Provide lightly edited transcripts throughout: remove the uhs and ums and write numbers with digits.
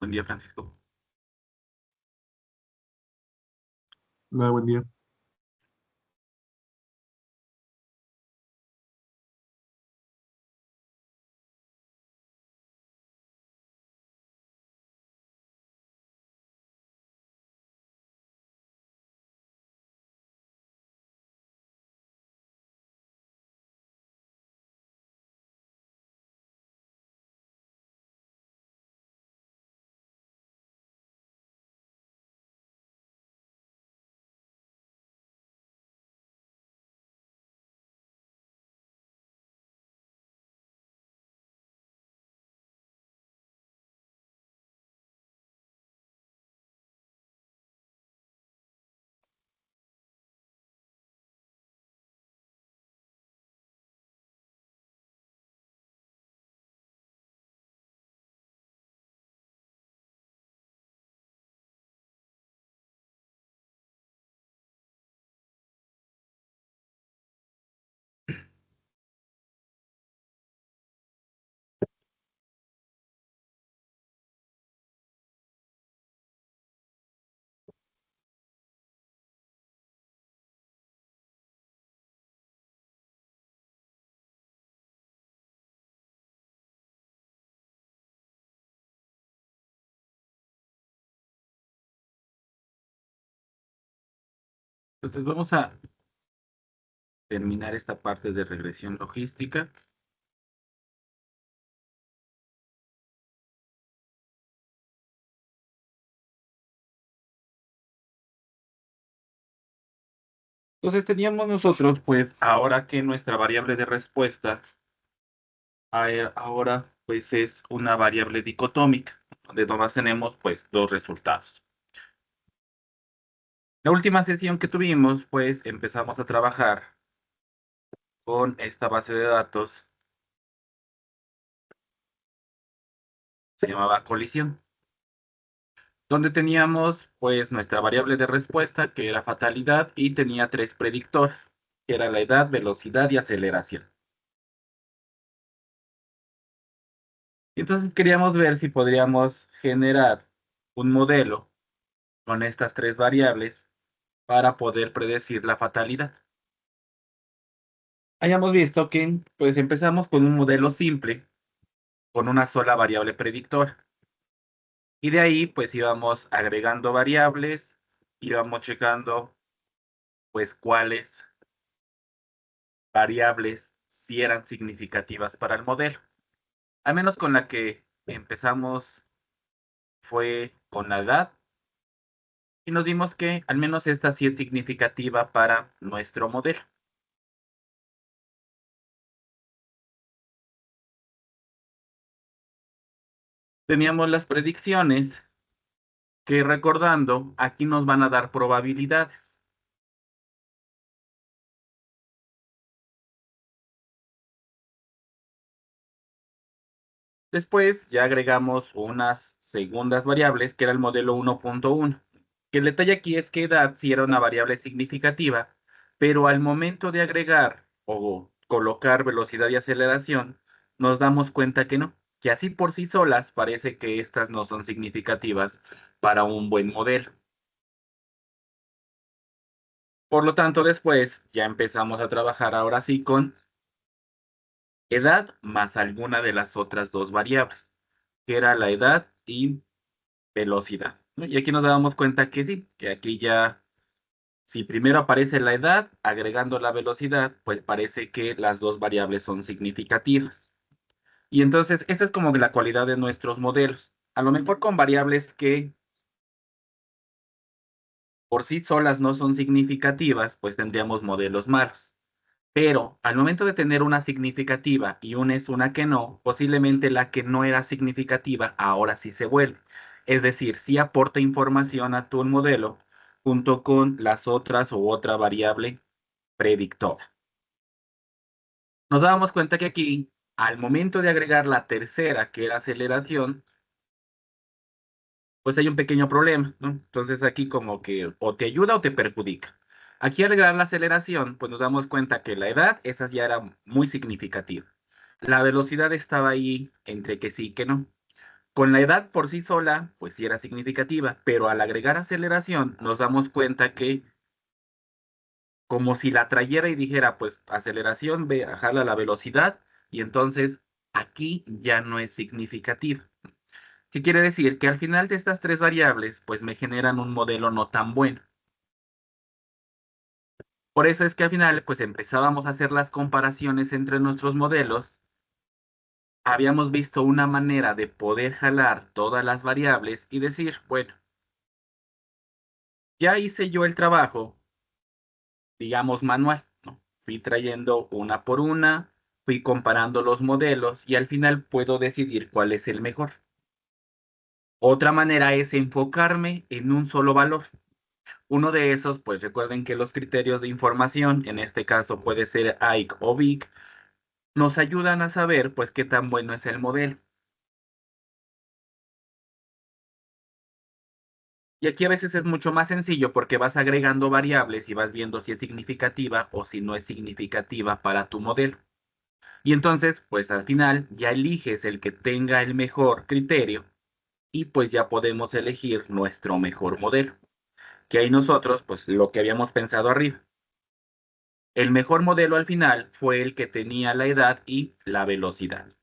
Buen día, Francisco. Hola, buen día. Entonces vamos a terminar esta parte de regresión logística. Entonces teníamos nosotros, pues, ahora que nuestra variable de respuesta ahora pues es una variable dicotómica, donde nomás tenemos pues dos resultados. La última sesión que tuvimos, pues empezamos a trabajar con esta base de datos, se llamaba colisión, donde teníamos pues nuestra variable de respuesta, que era fatalidad, y tenía tres predictores, que era la edad, velocidad y aceleración. Entonces queríamos ver si podríamos generar un modelo con estas tres variables para poder predecir la fatalidad. Hayamos visto que pues empezamos con un modelo simple, con una sola variable predictora. Y de ahí pues íbamos agregando variables, íbamos checando pues cuáles variables sí eran significativas para el modelo. Al menos con la que empezamos fue con la edad, y nos dimos que al menos esta sí es significativa para nuestro modelo. Teníamos las predicciones, que recordando, aquí nos van a dar probabilidades. Después ya agregamos unas segundas variables, que era el modelo 1.1. Que el detalle aquí es que edad sí era una variable significativa, pero al momento de agregar o colocar velocidad y aceleración, nos damos cuenta que no, que así por sí solas parece que estas no son significativas para un buen modelo. Por lo tanto, después ya empezamos a trabajar ahora sí con edad más alguna de las otras dos variables, que era la edad y velocidad, ¿no? Y aquí nos damos cuenta que sí, que aquí ya, si primero aparece la edad, agregando la velocidad, pues parece que las dos variables son significativas. Y entonces, esa es como la cualidad de nuestros modelos. A lo mejor con variables que por sí solas no son significativas, pues tendríamos modelos malos. Pero al momento de tener una significativa y una que no, posiblemente la que no era significativa ahora sí se vuelve. Es decir, sí aporta información a tu modelo junto con las otras o otra variable predictora. Nos dábamos cuenta que aquí, al momento de agregar la tercera, que era aceleración, pues hay un pequeño problema, ¿no? Entonces aquí como que o te ayuda o te perjudica. Aquí al agregar la aceleración, pues nos damos cuenta que la edad, esa ya era muy significativa. La velocidad estaba ahí entre que sí y que no. Con la edad por sí sola, pues sí era significativa, pero al agregar aceleración nos damos cuenta que como si la trayera y dijera, pues aceleración, ve, jala la velocidad, y entonces aquí ya no es significativa. ¿Qué quiere decir? Que al final de estas tres variables, pues me generan un modelo no tan bueno. Por eso es que al final, pues empezábamos a hacer las comparaciones entre nuestros modelos. Habíamos visto una manera de poder jalar todas las variables y decir, bueno, ya hice yo el trabajo, digamos, manual, ¿no? Fui trayendo una por una, fui comparando los modelos y al final puedo decidir cuál es el mejor. Otra manera es enfocarme en un solo valor. Uno de esos, pues recuerden que los criterios de información, en este caso puede ser AIC o VIC, nos ayudan a saber pues qué tan bueno es el modelo. Y aquí a veces es mucho más sencillo porque vas agregando variables y vas viendo si es significativa o si no es significativa para tu modelo. Y entonces, pues al final ya eliges el que tenga el mejor criterio y pues ya podemos elegir nuestro mejor modelo. Que ahí nosotros, pues lo que habíamos pensado arriba. El mejor modelo al final fue el que tenía la edad y la velocidad.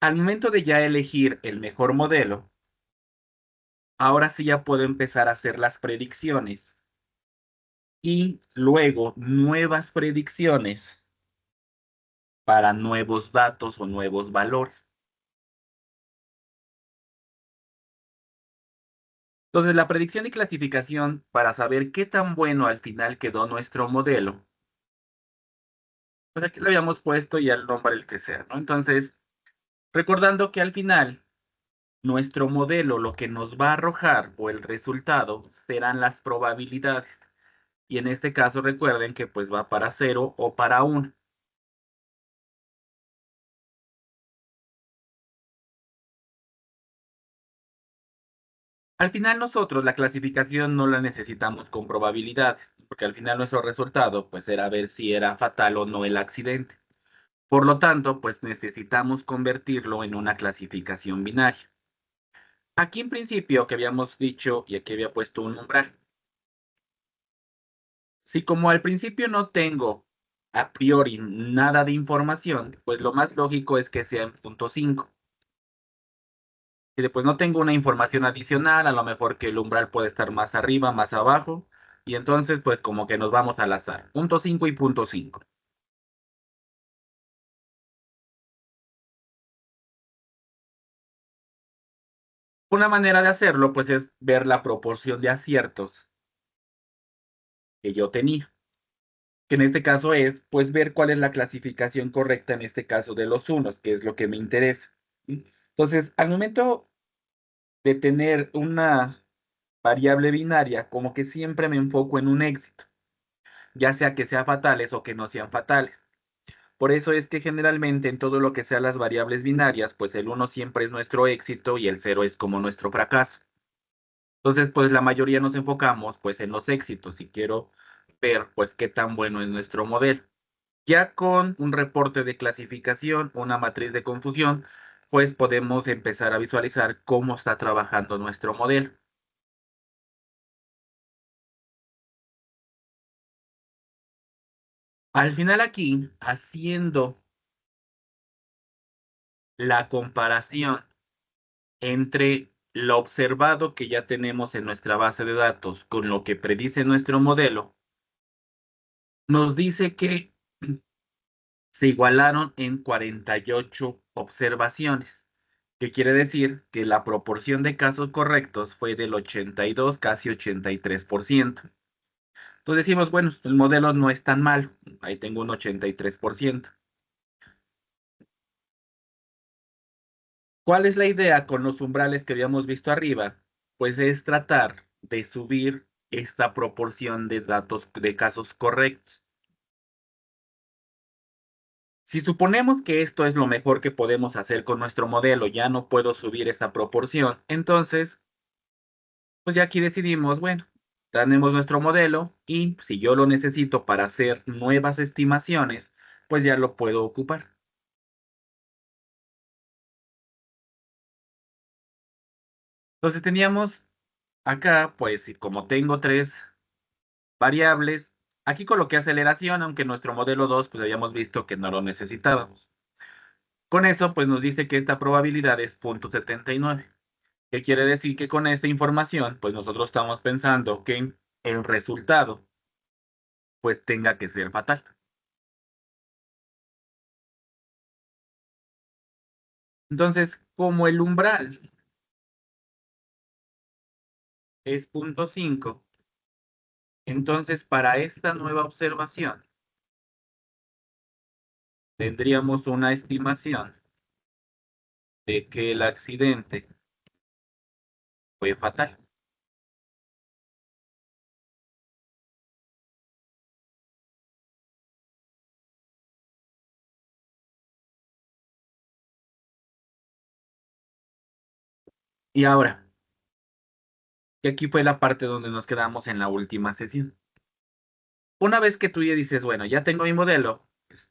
Al momento de ya elegir el mejor modelo, ahora sí ya puedo empezar a hacer las predicciones y luego nuevas predicciones para nuevos datos o nuevos valores. Entonces, la predicción y clasificación para saber qué tan bueno al final quedó nuestro modelo, pues aquí lo habíamos puesto y al nombre el que sea, ¿no? Entonces, recordando que al final nuestro modelo lo que nos va a arrojar o el resultado serán las probabilidades. Y en este caso recuerden que pues va para 0 o para 1. Al final nosotros la clasificación no la necesitamos con probabilidades, porque al final nuestro resultado pues era ver si era fatal o no el accidente. Por lo tanto, pues necesitamos convertirlo en una clasificación binaria. Aquí en principio que habíamos dicho y aquí había puesto un umbral. Si como al principio no tengo a priori nada de información, pues lo más lógico es que sea en punto 5. Y después no tengo una información adicional, a lo mejor que el umbral puede estar más arriba, más abajo, y entonces pues como que nos vamos al azar. Punto 5 y punto 5. Una manera de hacerlo pues es ver la proporción de aciertos que yo tenía, que en este caso es pues ver cuál es la clasificación correcta en este caso de los unos, que es lo que me interesa. ¿Sí? Entonces, al momento de tener una variable binaria, como que siempre me enfoco en un éxito, ya sea que sean fatales o que no sean fatales. Por eso es que generalmente en todo lo que sea las variables binarias, pues el uno siempre es nuestro éxito y el 0 es como nuestro fracaso. Entonces, pues la mayoría nos enfocamos pues en los éxitos y quiero ver pues qué tan bueno es nuestro modelo. Ya con un reporte de clasificación, una matriz de confusión, pues podemos empezar a visualizar cómo está trabajando nuestro modelo. Al final aquí, haciendo la comparación entre lo observado que ya tenemos en nuestra base de datos con lo que predice nuestro modelo, nos dice que se igualaron en 48 observaciones, que quiere decir que la proporción de casos correctos fue del 82, casi 83%. Entonces decimos, bueno, el modelo no es tan mal, ahí tengo un 83%. ¿Cuál es la idea con los umbrales que habíamos visto arriba? Pues es tratar de subir esta proporción de datos de casos correctos. Si suponemos que esto es lo mejor que podemos hacer con nuestro modelo, ya no puedo subir esa proporción, entonces, pues ya aquí decidimos, bueno, tenemos nuestro modelo y si yo lo necesito para hacer nuevas estimaciones, pues ya lo puedo ocupar. Entonces teníamos acá, pues, y como tengo tres variables, aquí coloqué aceleración, aunque nuestro modelo 2 pues habíamos visto que no lo necesitábamos. Con eso, pues nos dice que esta probabilidad es 0.79. ¿Qué quiere decir? Que con esta información, pues nosotros estamos pensando que el resultado, pues tenga que ser fatal. Entonces, como el umbral es 0.5, entonces para esta nueva observación tendríamos una estimación de que el accidente fue fatal. Y ahora, que aquí fue la parte donde nos quedamos en la última sesión. Una vez que tú ya dices, bueno, ya tengo mi modelo, pues,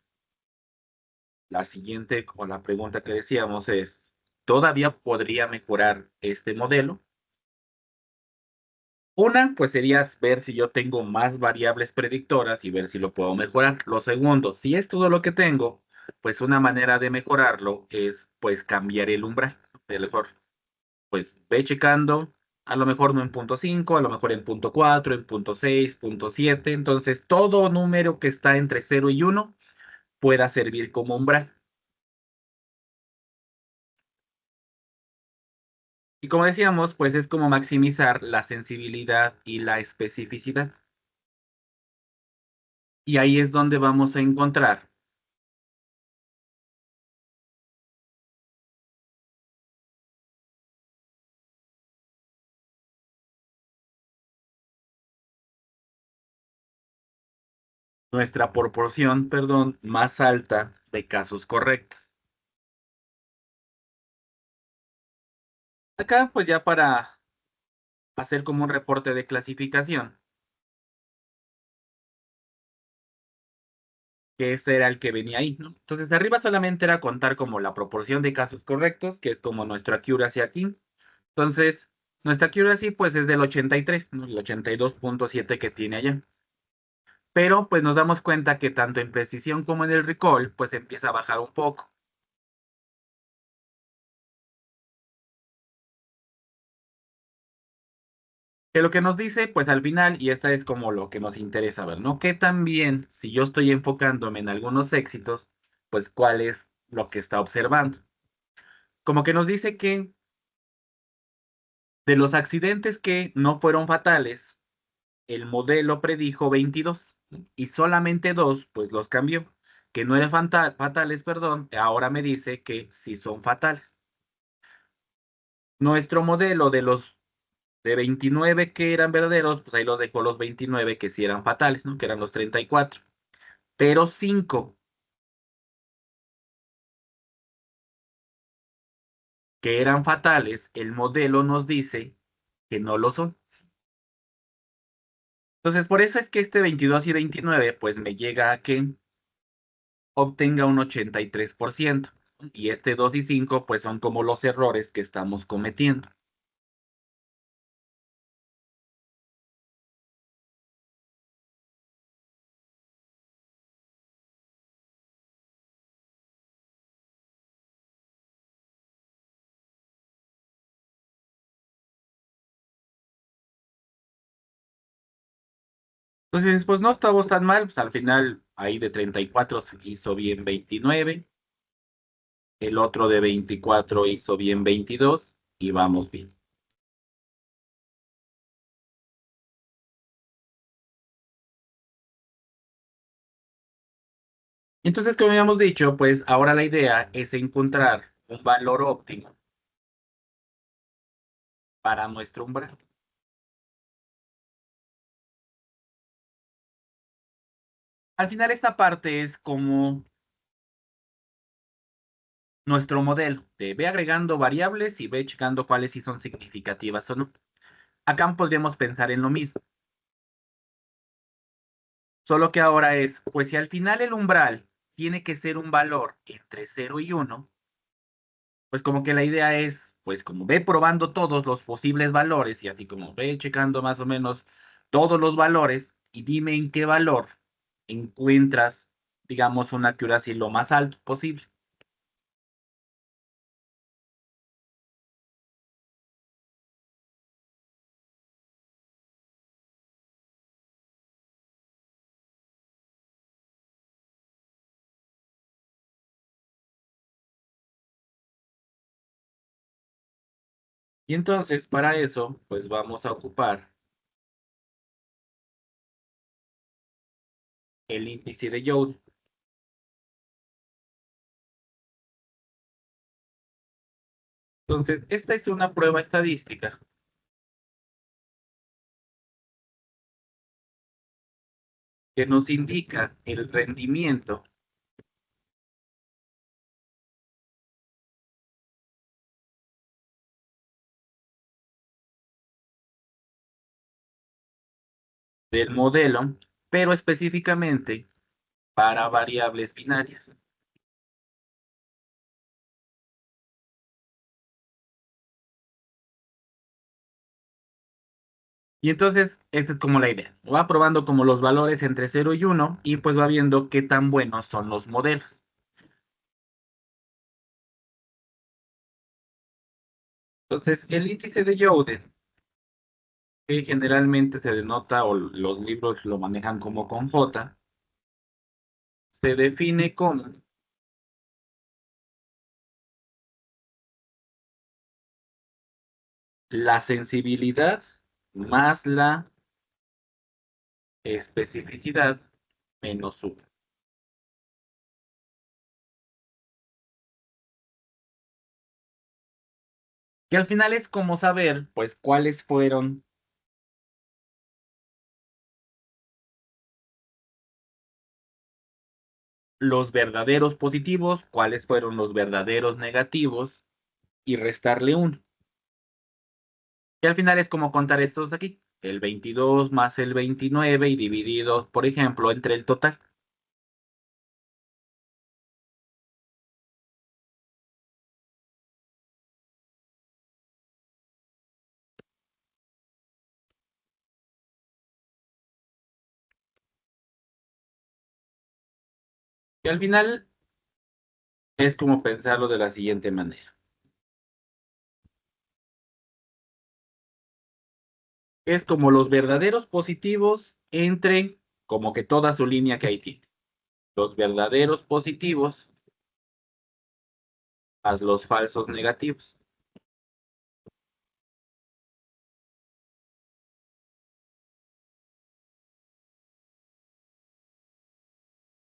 la siguiente o la pregunta que decíamos es, ¿todavía podría mejorar este modelo? Una, pues sería ver si yo tengo más variables predictoras y ver si lo puedo mejorar. Lo segundo, si es todo lo que tengo, pues una manera de mejorarlo es pues cambiar el umbral. A mejor, pues ve checando, a lo mejor no en 0.5, a lo mejor en 0.4, en 0.6, 0.7. Entonces, todo número que está entre 0 y 1 pueda servir como umbral. Y como decíamos, pues es como maximizar la sensibilidad y la especificidad. Y ahí es donde vamos a encontrar nuestra proporción, perdón, más alta de casos correctos. Acá, pues ya para hacer como un reporte de clasificación, que este era el que venía ahí, ¿no? Entonces, de arriba solamente era contar como la proporción de casos correctos, que es como nuestra accuracy aquí. Entonces, nuestra accuracy pues es del 83, ¿no? El 82.7 que tiene allá. Pero pues nos damos cuenta que tanto en precisión como en el recall, pues empieza a bajar un poco. Que lo que nos dice, pues al final, y esta es como lo que nos interesa ver, ¿no? Que también, si yo estoy enfocándome en algunos éxitos, pues cuál es lo que está observando. Como que nos dice que de los accidentes que no fueron fatales, el modelo predijo 22 y solamente dos, pues los cambió. Que no eran fatales, perdón, ahora me dice que sí son fatales. Nuestro modelo de los de 29 que eran verdaderos, pues ahí los dejó los 29 que sí eran fatales, ¿no? Que eran los 34. Pero 5 que eran fatales, el modelo nos dice que no lo son. Entonces, por eso es que este 22 y 29, pues me llega a que obtenga un 83%. Y este 2 y 5, pues son como los errores que estamos cometiendo. Entonces, pues no estamos tan mal, pues al final ahí de 34 se hizo bien 29, el otro de 24 hizo bien 22 y vamos bien. Entonces, como habíamos dicho, pues ahora la idea es encontrar un valor óptimo para nuestro umbral. Al final esta parte es como nuestro modelo de ve agregando variables y ve checando cuáles sí son significativas o no. Acá podríamos pensar en lo mismo. Solo que ahora es, pues si al final el umbral tiene que ser un valor entre 0 y 1, pues como que la idea es, pues como ve probando todos los posibles valores y así como ve checando más o menos todos los valores y dime en qué valor encuentras, digamos, una accuracy lo más alto posible. Y entonces para eso, pues vamos a ocupar el índice de Joule. Entonces, esta es una prueba estadística que nos indica el rendimiento del modelo, pero específicamente para variables binarias. Y entonces, esta es como la idea. Va probando como los valores entre 0 y 1 y pues va viendo qué tan buenos son los modelos. Entonces, el índice de Youden, que generalmente se denota o los libros lo manejan como con J, se define como la sensibilidad más la especificidad menos 1. Que al final es como saber, pues, cuáles fueron los verdaderos positivos, cuáles fueron los verdaderos negativos y restarle uno. Y al final es como contar estos de aquí, el 22 más el 29 y dividido, por ejemplo, entre el total. Y al final es como pensarlo de la siguiente manera. Es como los verdaderos positivos entre como que toda su línea que ahí tiene. Los verdaderos positivos más los falsos negativos.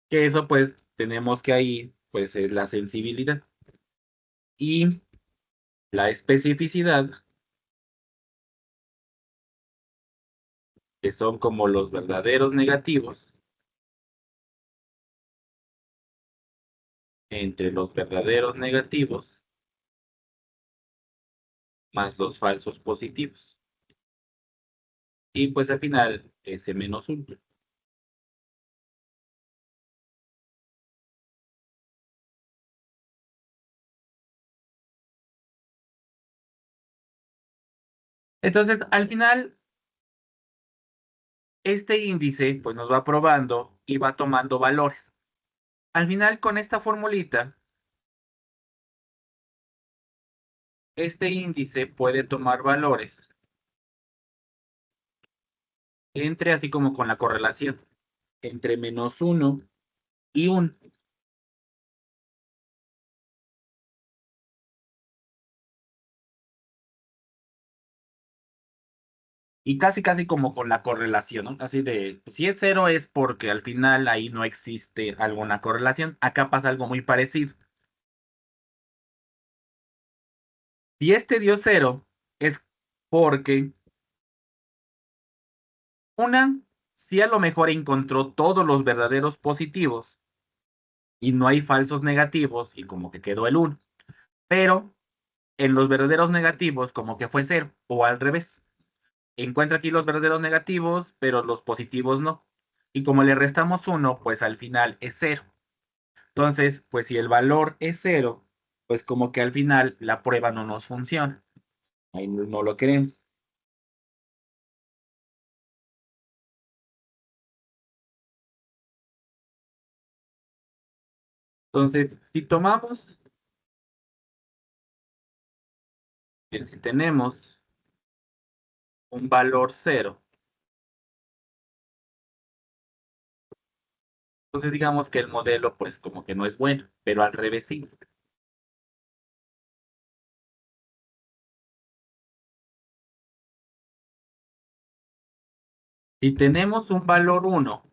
Que eso pues tenemos que ahí pues es la sensibilidad. Y la especificidad, que son como los verdaderos negativos entre los verdaderos negativos más los falsos positivos. Y pues al final, S menos 1. Entonces, al final, este índice pues nos va probando y va tomando valores. Al final, con esta formulita, este índice puede tomar valores entre, así como con la correlación, entre menos 1 y 1. Y casi, casi como con la correlación, ¿no? Así de, pues, si es 0 es porque al final ahí no existe alguna correlación. Acá pasa algo muy parecido. Si este dio 0 es porque una, si a lo mejor encontró todos los verdaderos positivos y no hay falsos negativos y como que quedó el 1. Pero en los verdaderos negativos como que fue 0 o al revés. Encuentra aquí los verdaderos negativos, pero los positivos no. y como le restamos 1, pues al final es 0. Entonces, pues si el valor es 0, pues como que al final la prueba no nos funciona. Ahí no lo queremos. Entonces, si tomamos, bien, si tenemos un valor 0, entonces digamos que el modelo pues como que no es bueno, pero al revés sí. Si tenemos un valor 1,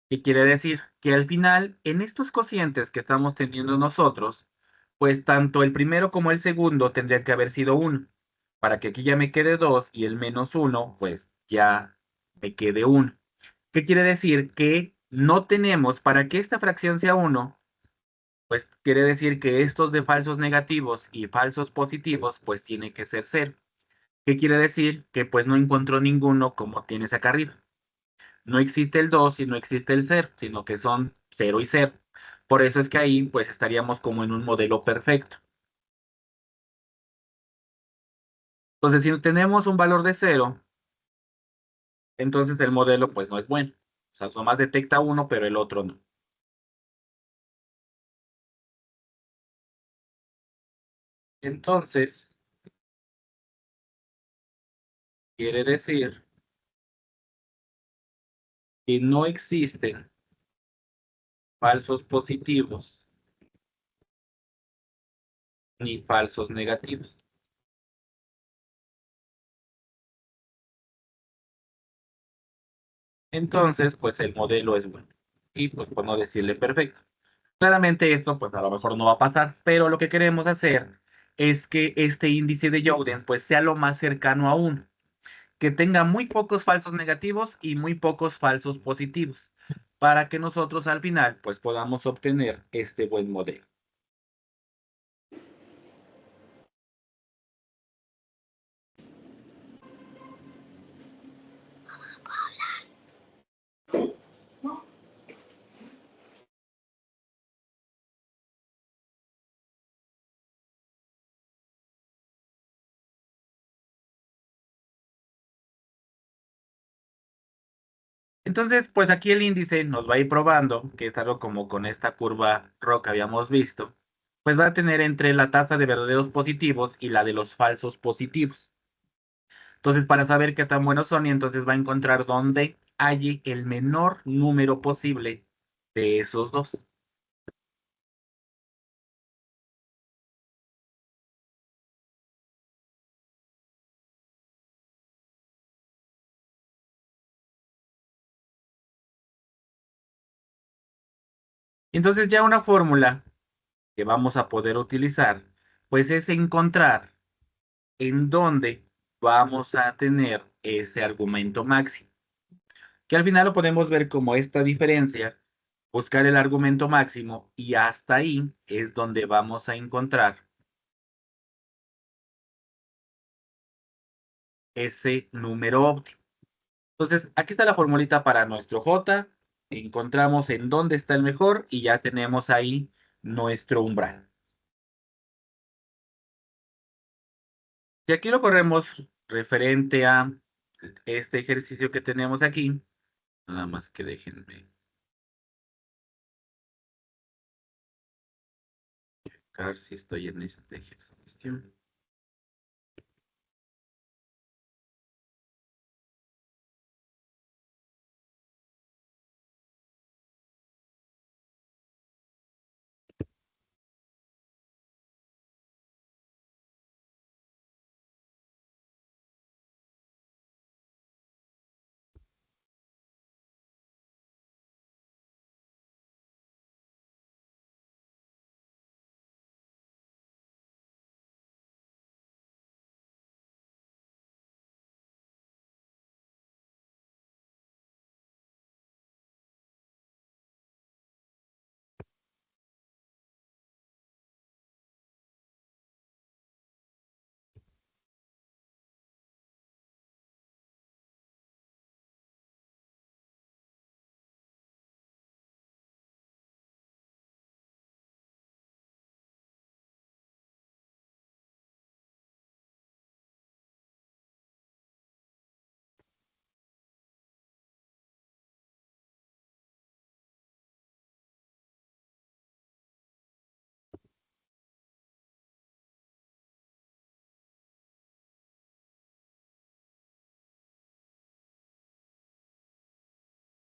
¿qué quiere decir? Que al final, en estos cocientes que estamos teniendo nosotros, pues tanto el primero como el segundo tendrían que haber sido 1, para que aquí ya me quede 2 y el menos 1, pues ya me quede 1. ¿Qué quiere decir? Que no tenemos, para que esta fracción sea 1, pues quiere decir que estos de falsos negativos y falsos positivos, pues tiene que ser 0. ¿Qué quiere decir? Que pues no encontró ninguno como tienes acá arriba. No existe el 2 y no existe el 0, sino que son 0 y 0. Por eso es que ahí pues estaríamos como en un modelo perfecto. Entonces, si tenemos un valor de 0, entonces el modelo pues no es bueno. O sea, nomás detecta uno, pero el otro no. Entonces, quiere decir que no existen falsos positivos ni falsos negativos. Entonces, pues el modelo es bueno. Y pues por no decirle perfecto. Claramente esto pues a lo mejor no va a pasar, pero lo que queremos hacer es que este índice de Youden pues sea lo más cercano a 1, que tenga muy pocos falsos negativos y muy pocos falsos positivos, para que nosotros al final pues podamos obtener este buen modelo. Entonces, pues aquí el índice nos va a ir probando, que es algo como con esta curva RO que habíamos visto, pues va a tener entre la tasa de verdaderos positivos y la de los falsos positivos. Entonces, para saber qué tan buenos son, y entonces va a encontrar dónde hay el menor número posible de esos dos. Entonces, ya una fórmula que vamos a poder utilizar, pues es encontrar en dónde vamos a tener ese argumento máximo, que al final lo podemos ver como esta diferencia, buscar el argumento máximo y hasta ahí es donde vamos a encontrar ese número óptimo. Entonces, aquí está la formulita para nuestro J, encontramos en dónde está el mejor y ya tenemos ahí nuestro umbral. Si aquí lo corremos referente a este ejercicio que tenemos aquí, nada más que déjenme ver si estoy en este ejercicio.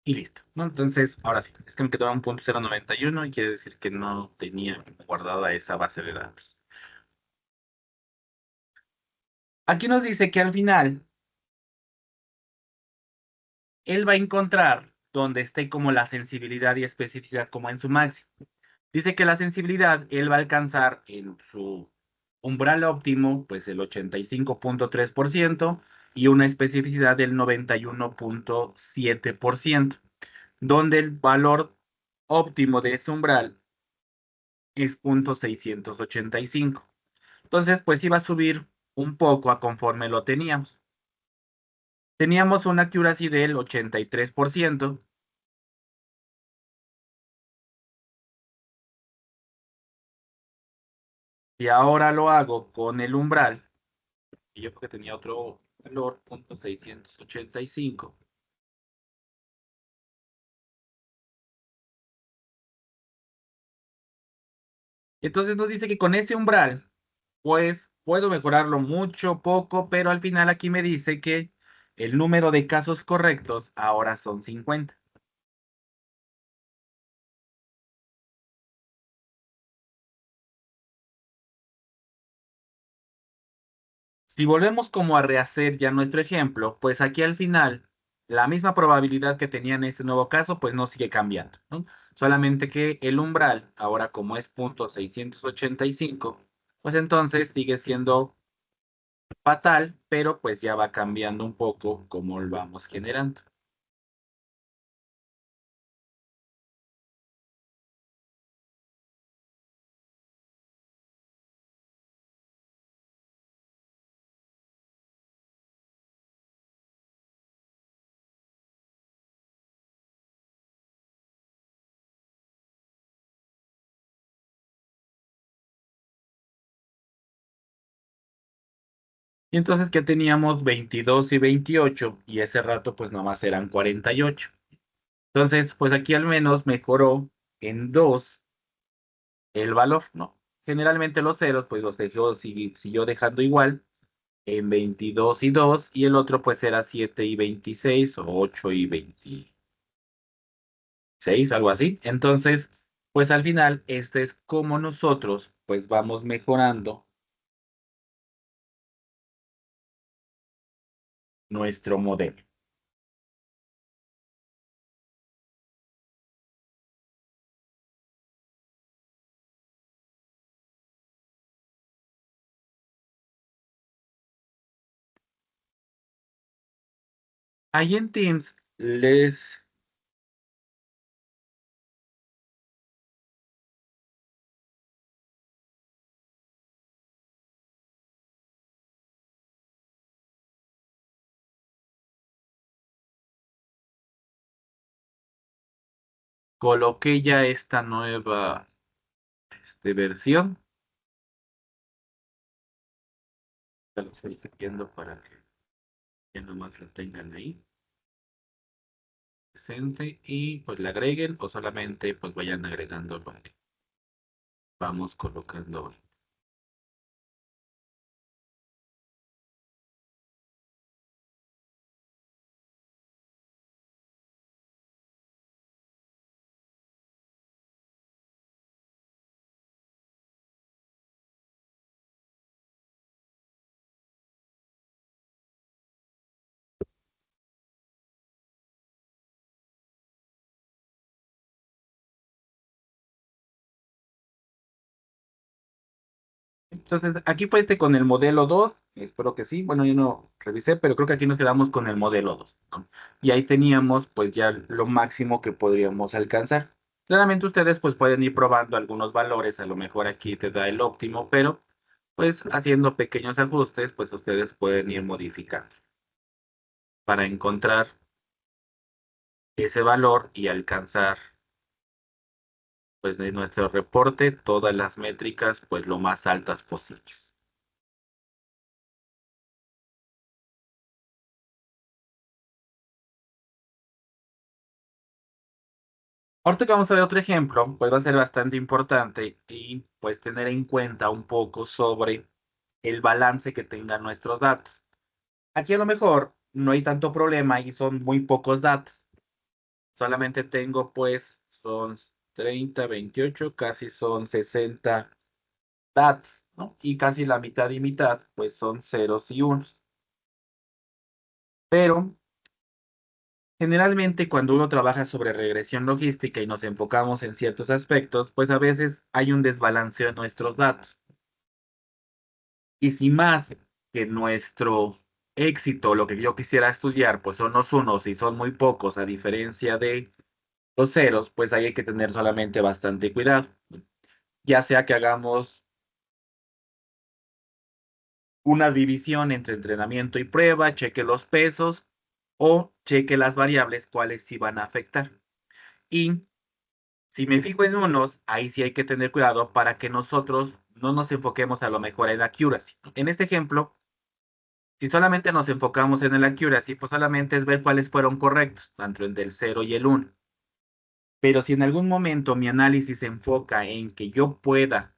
y listo, ¿no? Entonces, ahora sí, es que me quedó un punto 0.91 y quiere decir que no tenía guardada esa base de datos. Aquí nos dice que al final él va a encontrar donde esté como la sensibilidad y especificidad como en su máximo. Dice que la sensibilidad él va a alcanzar en su umbral óptimo, pues el 85.3% y una especificidad del 91.7%, donde el valor óptimo de ese umbral es 0.685. Entonces, pues iba a subir un poco a conforme lo teníamos. Teníamos una accuracy del 83%. Y ahora lo hago con el umbral, y yo creo que tenía otro valor, 0.685. Entonces nos dice que con ese umbral, pues puedo mejorarlo mucho, poco, pero al final aquí me dice que el número de casos correctos ahora son 50. Si volvemos como a rehacer ya nuestro ejemplo, pues aquí al final la misma probabilidad que tenía en este nuevo caso, pues no sigue cambiando, ¿no? Solamente que el umbral, ahora como es 0.685, pues entonces sigue siendo fatal, pero pues ya va cambiando un poco cómo lo vamos generando. Y entonces que teníamos 22 y 28 y ese rato pues nomás eran 48. Entonces pues aquí al menos mejoró en 2 el valor, ¿no? Generalmente los ceros pues los dejó, siguió dejando igual en 22 y 2 y el otro pues era 7 y 26 o 8 y 26, algo así. Entonces pues al final este es como nosotros pues vamos mejorando nuestro modelo. Ahí en Teams les coloqué ya esta nueva versión. Se los estoy viendo para que ya nomás lo tengan ahí presente y pues le agreguen o solamente pues vayan agregando lo que vamos colocando. Entonces, aquí fue con el modelo 2, espero que sí, bueno, yo no revisé, pero creo que aquí nos quedamos con el modelo 2, ¿no? Y ahí teníamos pues ya lo máximo que podríamos alcanzar. Claramente ustedes pues pueden ir probando algunos valores, a lo mejor aquí te da el óptimo, pero pues haciendo pequeños ajustes, pues ustedes pueden ir modificando para encontrar ese valor y alcanzar pues de nuestro reporte todas las métricas pues lo más altas posibles. Ahorita que vamos a ver otro ejemplo, pues va a ser bastante importante y pues tener en cuenta un poco sobre el balance que tengan nuestros datos. Aquí a lo mejor no hay tanto problema y son muy pocos datos. solamente tengo pues, son 30, 28, casi son 60 DATs, ¿no? Y casi la mitad y mitad, pues son ceros y unos. Pero generalmente cuando uno trabaja sobre regresión logística y nos enfocamos en ciertos aspectos, pues a veces hay un desbalanceo en nuestros datos. Y si más que nuestro éxito, lo que yo quisiera estudiar, pues son los unos y son muy pocos, a diferencia de los ceros, pues ahí hay que tener solamente bastante cuidado. Ya sea que hagamos una división entre entrenamiento y prueba, cheque los pesos o cheque las variables, cuáles sí van a afectar. Y si me fijo en unos, ahí sí hay que tener cuidado para que nosotros no nos enfoquemos a lo mejor en accuracy. En este ejemplo, si solamente nos enfocamos en el accuracy, pues solamente es ver cuáles fueron correctos, tanto el del 0 y el 1. Pero si en algún momento mi análisis se enfoca en que yo pueda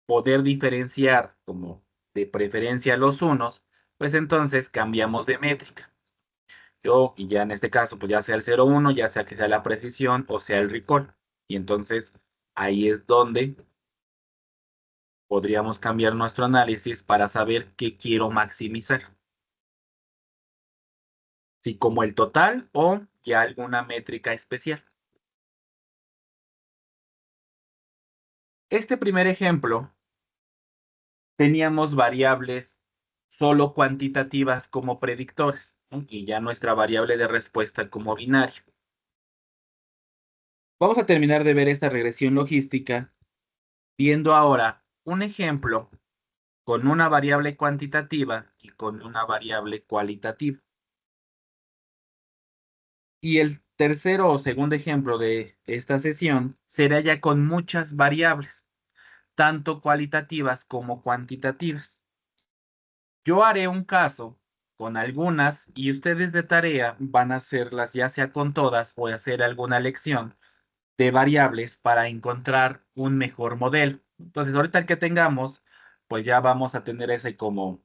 poder diferenciar como de preferencia los unos, pues entonces cambiamos de métrica. Yo, y ya en este caso, pues ya sea el 0,1, ya sea que sea la precisión o sea el recall. Y entonces ahí es donde podríamos cambiar nuestro análisis para saber qué quiero maximizar. Si como el total o ya alguna métrica especial. Este primer ejemplo, teníamos variables solo cuantitativas como predictores, ¿no? Y ya nuestra variable de respuesta como binaria. Vamos a terminar de ver esta regresión logística viendo ahora un ejemplo con una variable cuantitativa y con una variable cualitativa. Y el tercero o segundo ejemplo de esta sesión será ya con muchas variables, tanto cualitativas como cuantitativas. Yo haré un caso con algunas y ustedes de tarea van a hacerlas ya sea con todas o hacer alguna lección de variables para encontrar un mejor modelo. Entonces, ahorita el que tengamos, pues ya vamos a tener ese como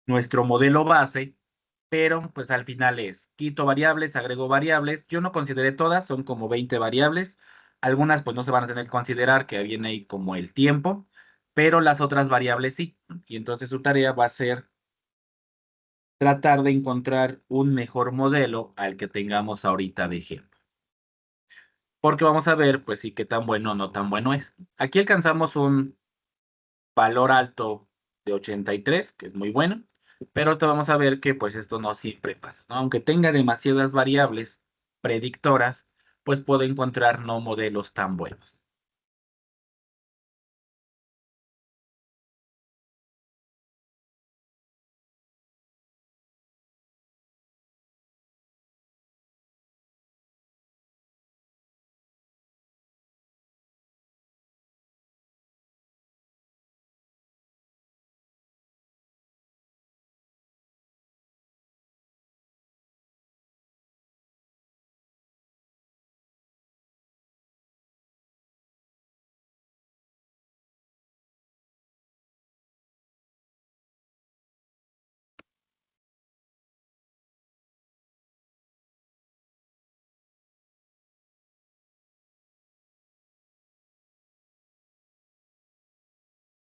nuestro modelo base, pero pues al final es quito variables, agrego variables. Yo no consideré todas, son como 20 variables. Algunas pues no se van a tener que considerar, que viene ahí como el tiempo, pero las otras variables sí. Y entonces su tarea va a ser tratar de encontrar un mejor modelo al que tengamos ahorita de ejemplo. Porque vamos a ver, pues sí, qué tan bueno o no tan bueno es. Aquí alcanzamos un valor alto de 83, que es muy bueno, pero te vamos a ver que pues esto no siempre pasa, ¿no? Aunque tenga demasiadas variables predictoras, pues puede encontrar no modelos tan buenos.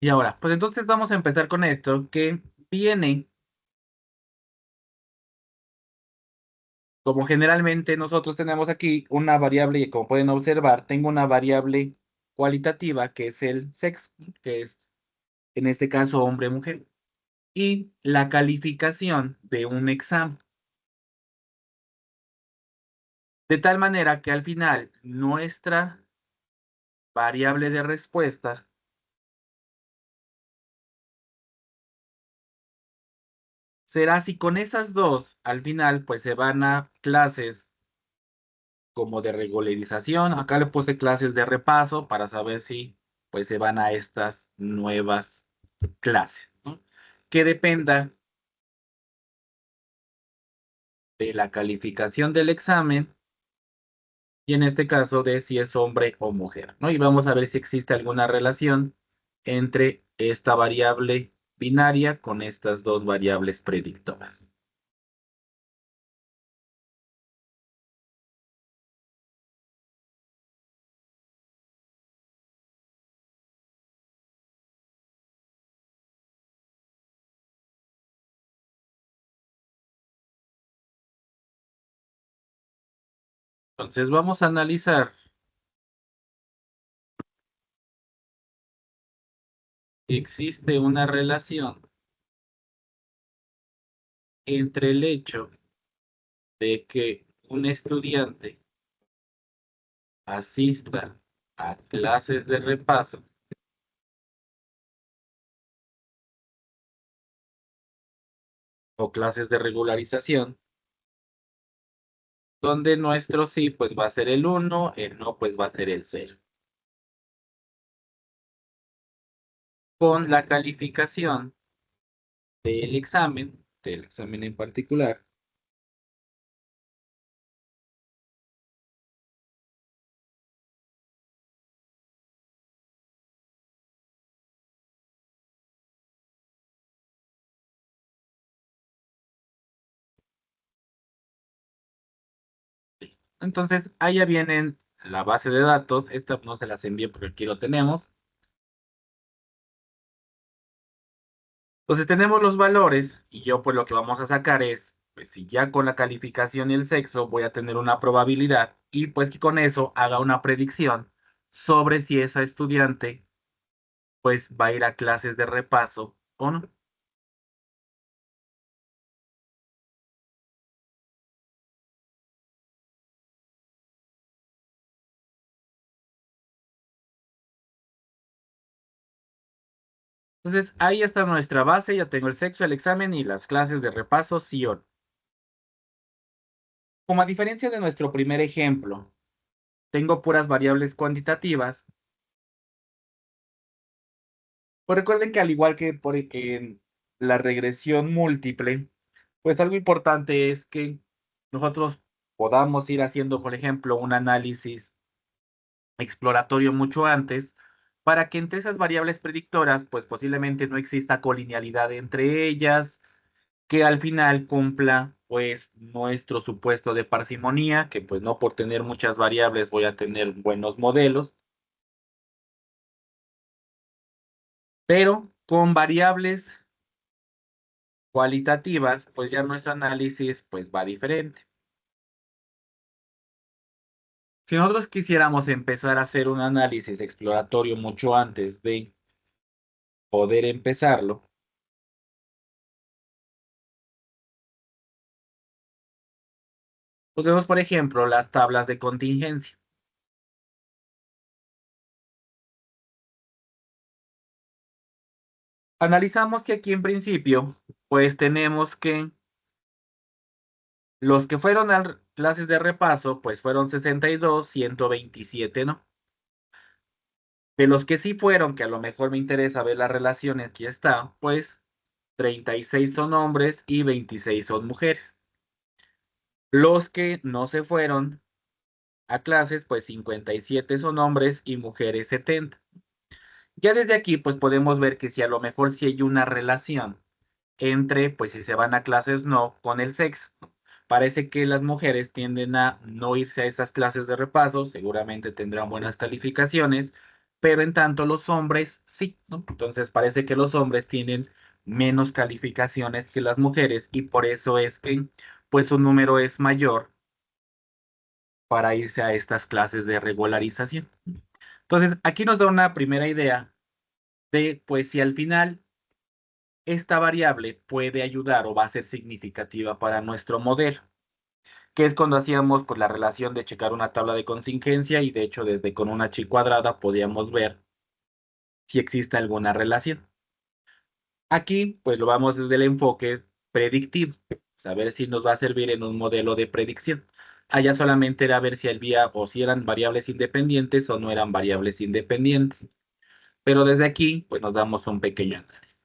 Y ahora, pues entonces vamos a empezar con esto que viene, como generalmente nosotros tenemos aquí una variable, y como pueden observar, tengo una variable cualitativa que es el sexo, que es en este caso hombre-mujer, y la calificación de un examen. De tal manera que al final nuestra variable de respuesta será si con esas dos al final pues se van a clases como de regularización. Acá le puse clases de repaso para saber si pues se van a estas nuevas clases, ¿no? Que dependa de la calificación del examen y en este caso de si es hombre o mujer, ¿no? Y vamos a ver si existe alguna relación entre esta variable binaria con estas dos variables predictoras. Entonces vamos a analizar. Existe una relación entre el hecho de que un estudiante asista a clases de repaso o clases de regularización, donde nuestro sí pues va a ser el 1, el no pues va a ser el 0. Con la calificación del examen en particular, entonces ahí ya vienen la base de datos. Esta no se las envié porque aquí lo tenemos. Entonces tenemos los valores y yo pues lo que vamos a sacar es, pues si ya con la calificación y el sexo voy a tener una probabilidad y pues que con eso haga una predicción sobre si esa estudiante pues va a ir a clases de repaso o no. Entonces ahí está nuestra base, ya tengo el sexo, el examen y las clases de repaso sí o no. Como a diferencia de nuestro primer ejemplo, tengo puras variables cuantitativas. Pues recuerden que al igual que en la regresión múltiple, pues algo importante es que nosotros podamos ir haciendo, por ejemplo, un análisis exploratorio mucho antes para que entre esas variables predictoras, pues posiblemente no exista colinealidad entre ellas, que al final cumpla pues nuestro supuesto de parsimonía, que pues no por tener muchas variables voy a tener buenos modelos, pero con variables cualitativas, pues ya nuestro análisis pues va diferente. Si nosotros quisiéramos empezar a hacer un análisis exploratorio mucho antes de poder empezarlo, pues tenemos, por ejemplo, las tablas de contingencia. Analizamos que aquí en principio, pues tenemos que los que fueron a clases de repaso, pues fueron 62, 127, ¿no? De los que sí fueron, que a lo mejor me interesa ver la relación, aquí está, pues 36 son hombres y 26 son mujeres. Los que no se fueron a clases, pues 57 son hombres y mujeres 70. Ya desde aquí, pues podemos ver que si a lo mejor sí hay una relación entre, pues si se van a clases no, con el sexo. Parece que las mujeres tienden a no irse a esas clases de repaso, seguramente tendrán buenas calificaciones, pero en tanto los hombres sí, ¿no? Entonces parece que los hombres tienen menos calificaciones que las mujeres y por eso es que pues su número es mayor para irse a estas clases de regularización. Entonces, aquí nos da una primera idea de, pues, si al final esta variable puede ayudar o va a ser significativa para nuestro modelo, que es cuando hacíamos pues, la relación de checar una tabla de contingencia y de hecho desde con una chi cuadrada podíamos ver si existe alguna relación. Aquí, pues lo vamos desde el enfoque predictivo, saber si nos va a servir en un modelo de predicción. Allá solamente era ver si había o si eran variables independientes o no eran variables independientes. Pero desde aquí, pues nos damos un pequeño análisis.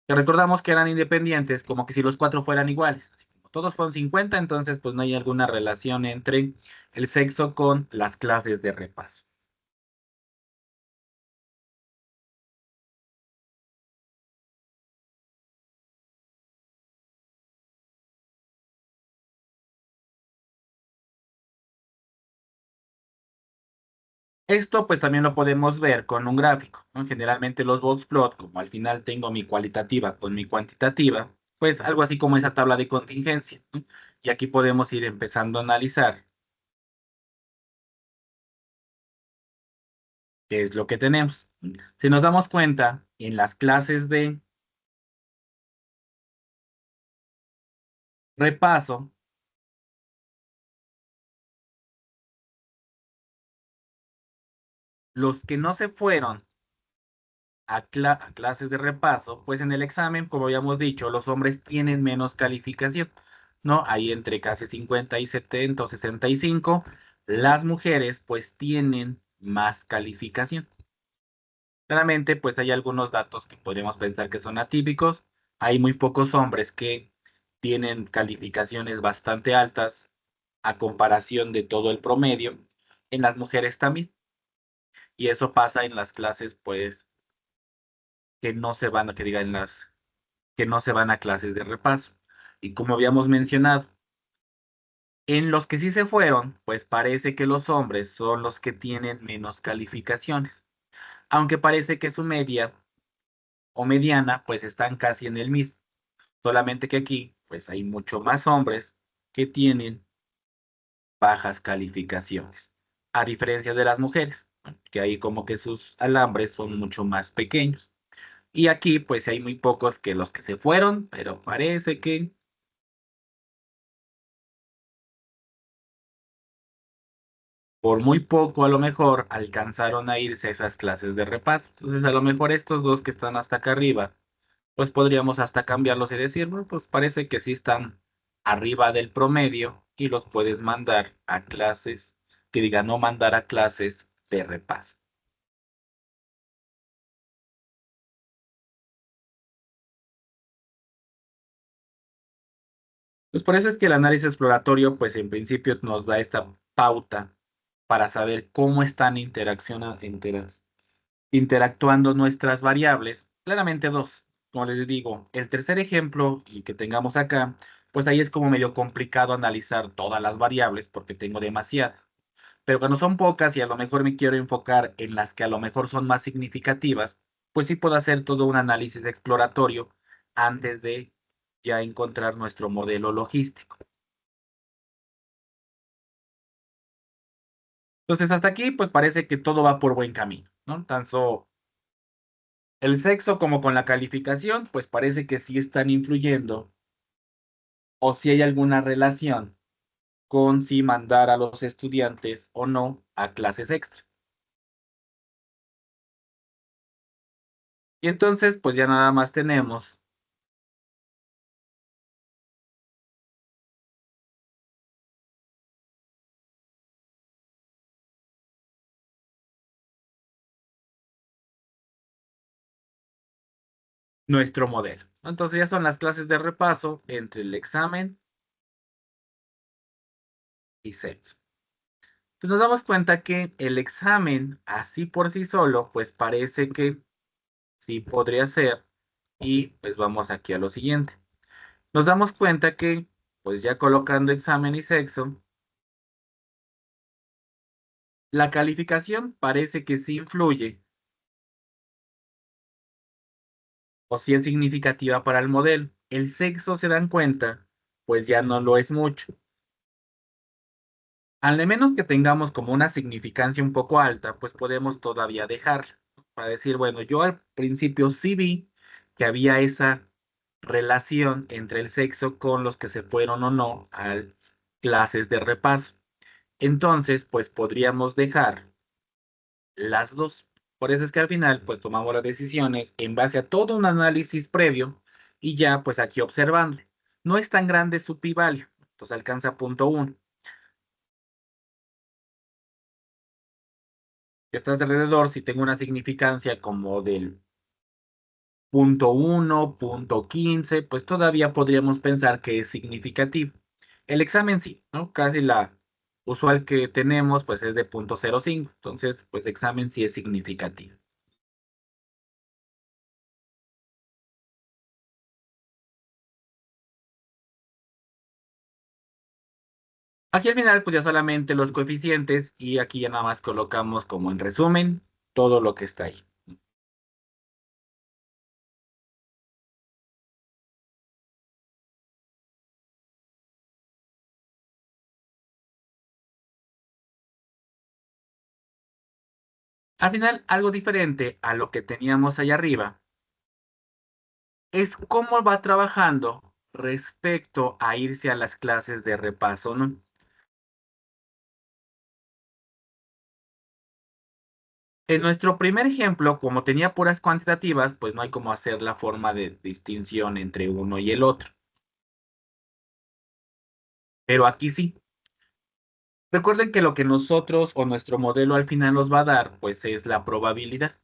Te recordamos que eran independientes, como que si los cuatro fueran iguales. Así como todos fueron 50, entonces pues no hay alguna relación entre el sexo con las clases de repaso. Esto pues también lo podemos ver con un gráfico, ¿no? Generalmente los box plot, como al final tengo mi cualitativa con mi cuantitativa, pues algo así como esa tabla de contingencia, ¿no? Y aquí podemos ir empezando a analizar ¿Qué es lo que tenemos? Si nos damos cuenta, en las clases de repaso, los que no se fueron a clases de repaso, pues en el examen, como habíamos dicho, los hombres tienen menos calificación, ¿no? Ahí entre casi 50 y 70 o 65, las mujeres pues tienen más calificación. Claramente, pues hay algunos datos que podríamos pensar que son atípicos. Hay muy pocos hombres que tienen calificaciones bastante altas a comparación de todo el promedio. En las mujeres también. Y eso pasa en las clases, pues, que no se van, que digan que no se van a clases de repaso. Y como habíamos mencionado, en los que sí se fueron, pues parece que los hombres son los que tienen menos calificaciones. Aunque parece que su media o mediana, pues están casi en el mismo. Solamente que aquí, pues hay mucho más hombres que tienen bajas calificaciones, a diferencia de las mujeres, ¿no? Que ahí como que sus alambres son mucho más pequeños. Y aquí, pues hay muy pocos que los que se fueron, pero parece que por muy poco a lo mejor alcanzaron a irse a esas clases de repaso. Entonces, a lo mejor estos dos que están hasta acá arriba, pues podríamos hasta cambiarlos y decir, bueno, pues parece que sí están arriba del promedio y los puedes mandar a clases, que diga no mandar a clases de repaso. Pues por eso es que el análisis exploratorio, pues en principio nos da esta pauta para saber cómo están interactuando nuestras variables. Claramente dos, como les digo, el tercer ejemplo y que tengamos acá, pues ahí es como medio complicado analizar todas las variables porque tengo demasiadas. Pero cuando son pocas y a lo mejor me quiero enfocar en las que a lo mejor son más significativas, pues sí puedo hacer todo un análisis exploratorio antes de ya encontrar nuestro modelo logístico. Entonces, hasta aquí, pues parece que todo va por buen camino, ¿no? Tanto el sexo como con la calificación, pues parece que sí están influyendo o si hay alguna relación con si mandar a los estudiantes o no a clases extra. Y entonces, pues ya nada más tenemos nuestro modelo, ¿no? Entonces ya son las clases de repaso entre el examen y sexo. Pues nos damos cuenta que el examen, así por sí solo, pues parece que sí podría ser. Y pues vamos aquí a lo siguiente. Nos damos cuenta que, pues ya colocando examen y sexo, la calificación parece que sí influye o sí es significativa para el modelo. El sexo, se dan cuenta, pues ya no lo es mucho. Al menos que tengamos como una significancia un poco alta, pues podemos todavía dejar para decir, bueno, yo al principio sí vi que había esa relación entre el sexo con los que se fueron o no a clases de repaso. Entonces, pues podríamos dejar las dos. Por eso es que al final, pues tomamos las decisiones en base a todo un análisis previo y ya, pues aquí observando. No es tan grande su p-value, entonces alcanza punto uno. Estás alrededor, si tengo una significancia como del punto uno, punto 15, pues todavía podríamos pensar que es significativo. El examen sí, ¿no? Casi la usual que tenemos, pues es de punto 0,5. Entonces, pues examen sí es significativo. Aquí al final, pues ya solamente los coeficientes y aquí ya nada más colocamos como en resumen todo lo que está ahí. Al final, algo diferente a lo que teníamos allá arriba es cómo va trabajando respecto a irse a las clases de repaso, ¿no? En nuestro primer ejemplo, como tenía puras cuantitativas, pues no hay cómo hacer la forma de distinción entre uno y el otro. Pero aquí sí. Recuerden que lo que nosotros o nuestro modelo al final nos va a dar, pues es la probabilidad.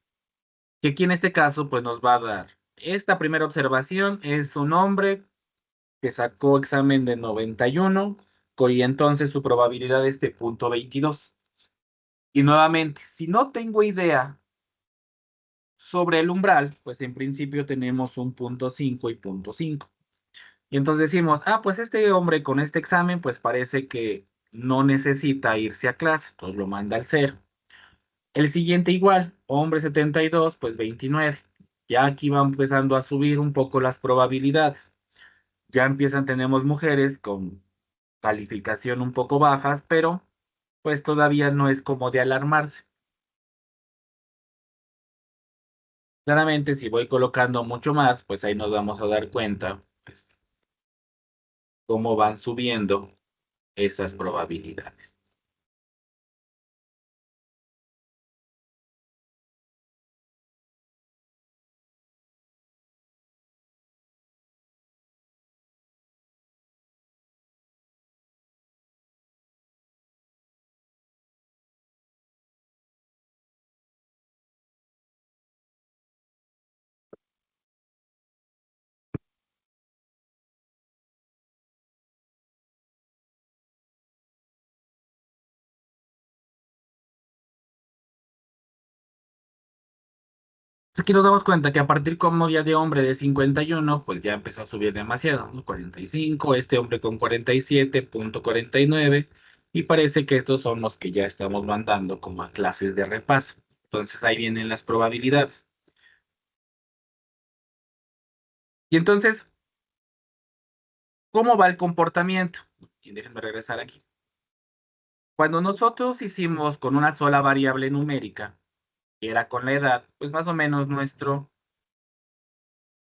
Que aquí en este caso, pues nos va a dar. Esta primera observación es un hombre que sacó examen de 91 y entonces su probabilidad es de 0.22. Y nuevamente, si no tengo idea sobre el umbral, pues en principio tenemos un 0.5 y 0.5. Y entonces decimos, pues este hombre con este examen, pues parece que no necesita irse a clase, entonces lo manda al cero. El siguiente igual, hombre 72, pues 29. Ya aquí va empezando a subir un poco las probabilidades. Ya empiezan, tenemos mujeres con calificación un poco bajas, pero pues todavía no es como de alarmarse. Claramente, si voy colocando mucho más, pues ahí nos vamos a dar cuenta, pues, cómo van subiendo esas probabilidades. Aquí nos damos cuenta que a partir como ya de hombre de 51, pues ya empezó a subir demasiado, ¿no? 45, este hombre con 47.49, y parece que estos son los que ya estamos mandando como a clases de repaso. Entonces ahí vienen las probabilidades. Y entonces, ¿cómo va el comportamiento? Y déjenme regresar aquí. Cuando nosotros hicimos con una sola variable numérica, que era con la edad, pues más o menos nuestro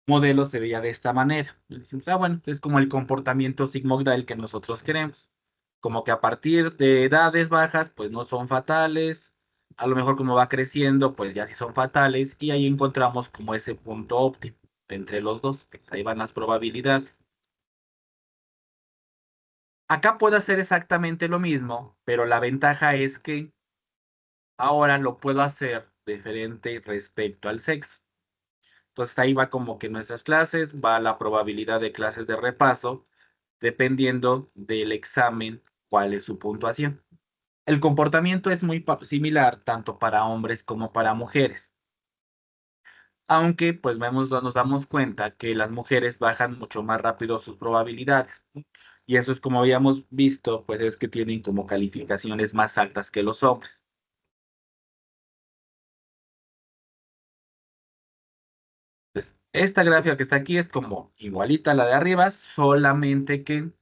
modelo se veía de esta manera. Y decimos, bueno, es como el comportamiento sigmoidal que nosotros queremos. Como que a partir de edades bajas, pues no son fatales. A lo mejor como va creciendo, pues ya sí son fatales. Y ahí encontramos como ese punto óptimo entre los dos. Pues ahí van las probabilidades. Acá puedo hacer exactamente lo mismo, pero la ventaja es que ahora lo puedo hacer diferente respecto al sexo. Entonces ahí va como que nuestras clases, va la probabilidad de clases de repaso, dependiendo del examen, cuál es su puntuación. El comportamiento es muy similar tanto para hombres como para mujeres, aunque pues nos damos cuenta que las mujeres bajan mucho más rápido sus probabilidades. ¿No? Y eso es como habíamos visto, pues es que tienen como calificaciones más altas que los hombres. Entonces, esta gráfica que está aquí es como igualita a la de arriba, solamente que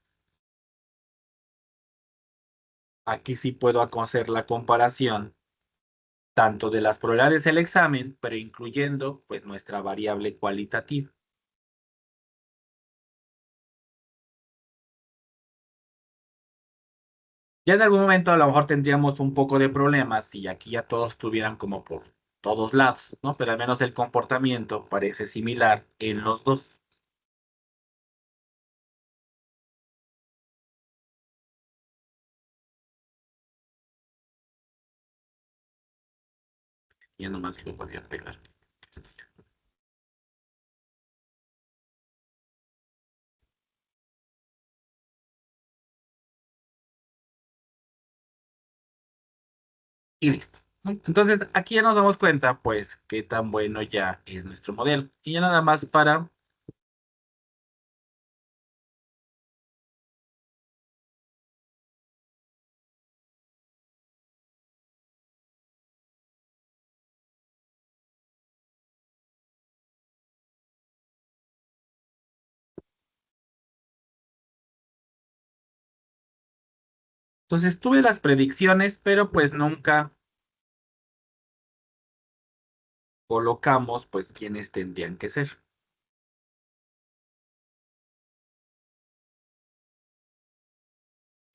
aquí sí puedo hacer la comparación tanto de las probabilidades del examen, pero incluyendo pues nuestra variable cualitativa. Ya en algún momento a lo mejor tendríamos un poco de problemas si aquí ya todos estuvieran como por todos lados, ¿no? Pero al menos el comportamiento parece similar en los dos. Ya nomás lo voy a pegar. Y listo. ¿No? Entonces aquí ya nos damos cuenta pues qué tan bueno ya es nuestro modelo. Y ya nada más para... Entonces tuve las predicciones, pero pues nunca colocamos, pues, quiénes tendrían que ser.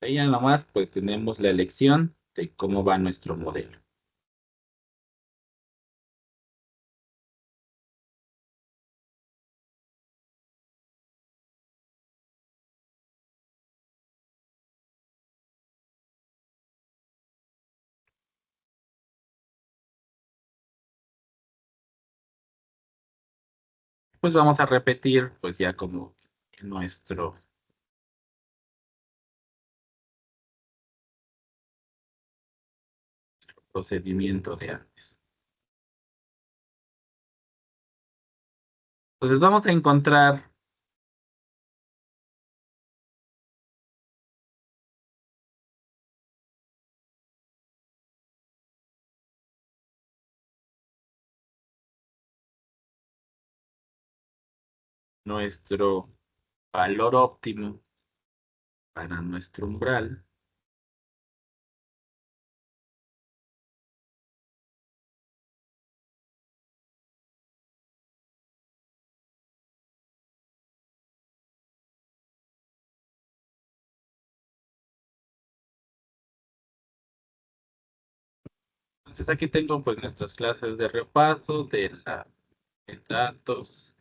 Ahí ya nomás, pues, tenemos la elección de cómo va nuestro modelo. Pues vamos a repetir, pues, ya como nuestro procedimiento de antes. Entonces vamos a encontrar nuestro valor óptimo para nuestro umbral. Entonces aquí tengo pues nuestras clases de repaso de datos.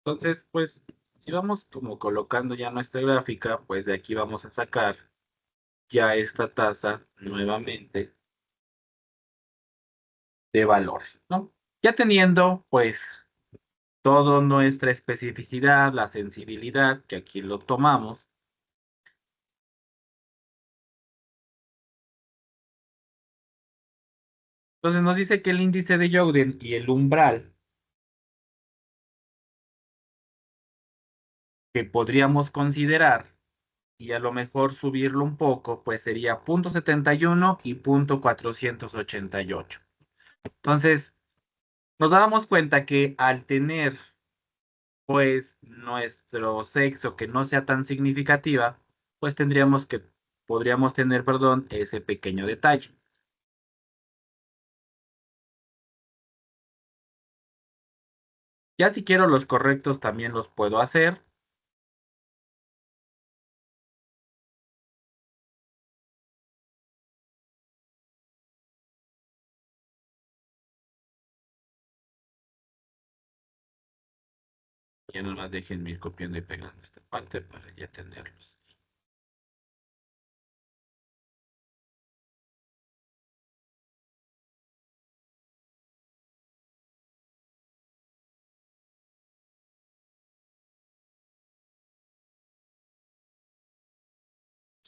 Entonces, pues, si vamos como colocando ya nuestra gráfica, pues de aquí vamos a sacar ya esta tasa nuevamente de valores, ¿no? Ya teniendo, pues, toda nuestra especificidad, la sensibilidad, que aquí lo tomamos. Entonces nos dice que el índice de Youden y el umbral que podríamos considerar y a lo mejor subirlo un poco, pues sería 0.71 y 0.488. Entonces, nos dábamos cuenta que al tener, pues, nuestro sexo que no sea tan significativa, pues podríamos tener, perdón, ese pequeño detalle. Ya si quiero los correctos también los puedo hacer. Ya nomás déjenme ir copiando y pegando esta parte para ya tenerlos.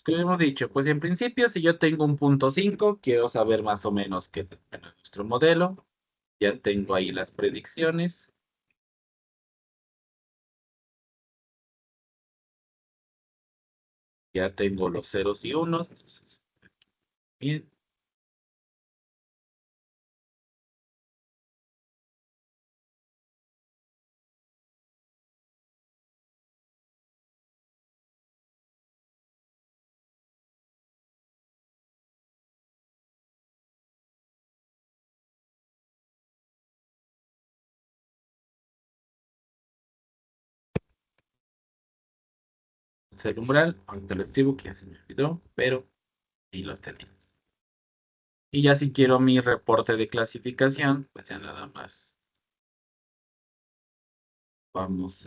Que hemos dicho, pues en principio, si yo tengo un punto 5 quiero saber más o menos qué bueno, nuestro modelo. Ya tengo ahí las predicciones. Ya tengo los ceros y unos. Entonces, bien. El umbral, ahorita lo escribo, que ya se me olvidó, pero ahí los tenemos. Y ya si quiero mi reporte de clasificación, pues ya nada más vamos.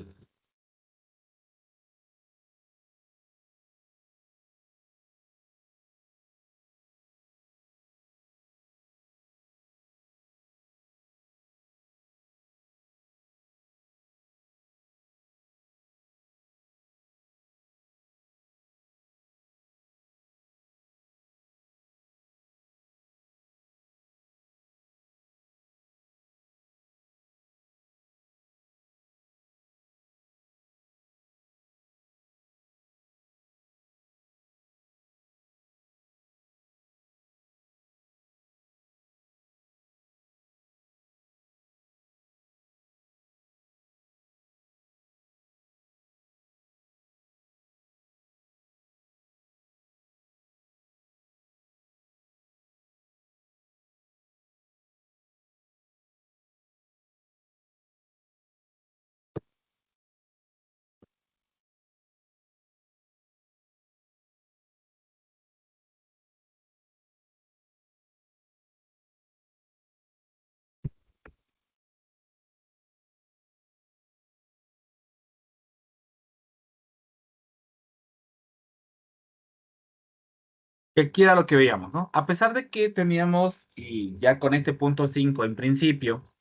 Que aquí era lo que veíamos, ¿no? A pesar de que teníamos, y ya con este punto 5 en principio,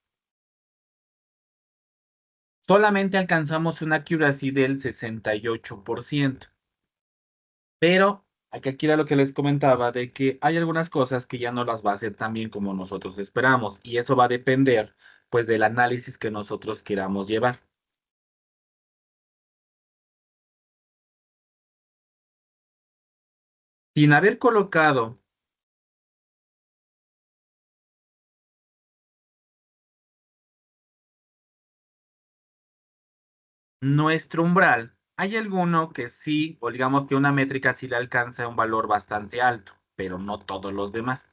solamente alcanzamos una accuracy del 68%. Pero aquí era lo que les comentaba, de que hay algunas cosas que ya no las va a hacer tan bien como nosotros esperamos, y eso va a depender, pues, del análisis que nosotros queramos llevar. Sin haber colocado nuestro umbral, hay alguno que sí, o digamos que una métrica sí le alcanza un valor bastante alto, pero no todos los demás.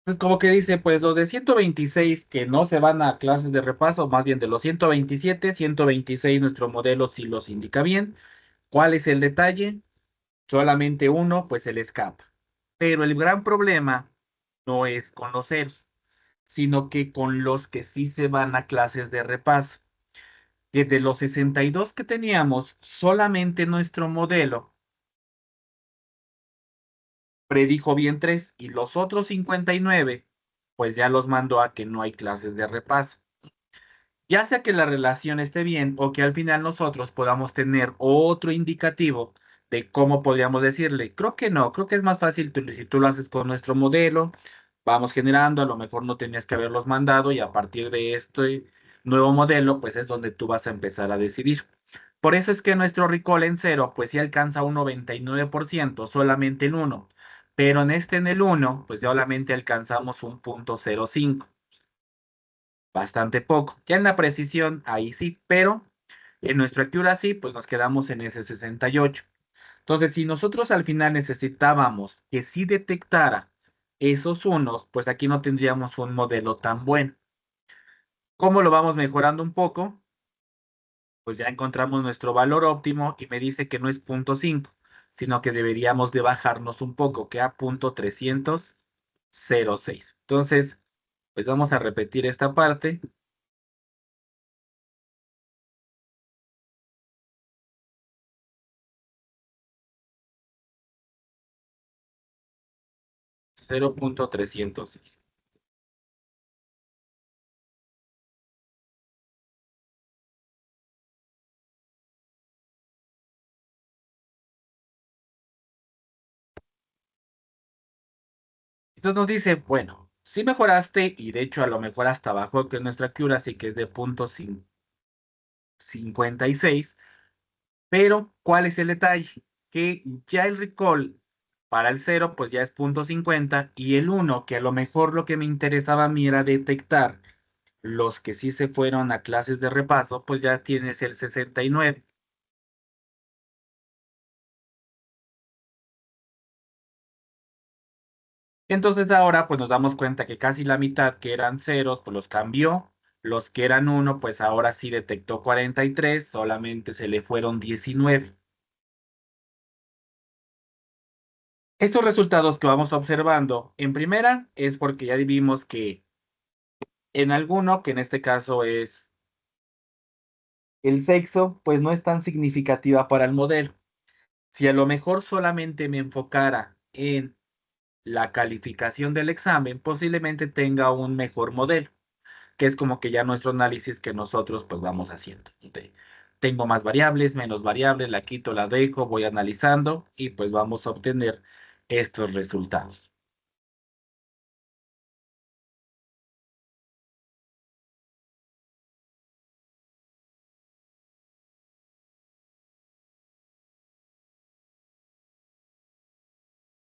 Pues como que dice, pues los de 126 que no se van a clases de repaso, más bien de los 127, 126 nuestro modelo sí los indica bien. ¿Cuál es el detalle? Solamente uno, pues se le escapa. Pero el gran problema no es con los ceros, sino que con los que sí se van a clases de repaso. Desde los 62 que teníamos, solamente nuestro modelo predijo bien 3 y los otros 59, pues ya los mandó a que no hay clases de repaso. Ya sea que la relación esté bien o que al final nosotros podamos tener otro indicativo de cómo podríamos decirle, creo que no, creo que es más fácil si tú lo haces con nuestro modelo, vamos generando, a lo mejor no tenías que haberlos mandado y a partir de este nuevo modelo, pues es donde tú vas a empezar a decidir. Por eso es que nuestro recall en cero, pues sí alcanza un 99%, solamente en uno, pero en el uno, pues ya solamente alcanzamos un 0.05, bastante poco. Ya en la precisión, ahí sí, pero en nuestro accuracy, pues nos quedamos en ese 68. Entonces, si nosotros al final necesitábamos que sí detectara esos unos, pues aquí no tendríamos un modelo tan bueno. ¿Cómo lo vamos mejorando un poco? Pues ya encontramos nuestro valor óptimo y me dice que no es 0.5, sino que deberíamos de bajarnos un poco, que a 0.306. Entonces, pues vamos a repetir esta parte. 0.306. Entonces nos dice, bueno, si mejoraste y de hecho a lo mejor hasta abajo que nuestra accuracy, que es de 0.56, pero ¿cuál es el detalle? Que ya el recall para el 0 pues ya es 0.50 y el 1, que a lo mejor lo que me interesaba a mí era detectar los que sí se fueron a clases de repaso, pues ya tienes el 69. Entonces ahora pues nos damos cuenta que casi la mitad que eran ceros pues los cambió, los que eran uno pues ahora sí detectó 43, solamente se le fueron 19. Estos resultados que vamos observando en primera es porque ya vimos que en alguno, que en este caso es el sexo, pues no es tan significativa para el modelo. Si a lo mejor solamente me enfocara en la calificación del examen, posiblemente tenga un mejor modelo, que es como que ya nuestro análisis que nosotros pues vamos haciendo. Tengo más variables, menos variables, la quito, la dejo, voy analizando y pues vamos a obtener estos resultados.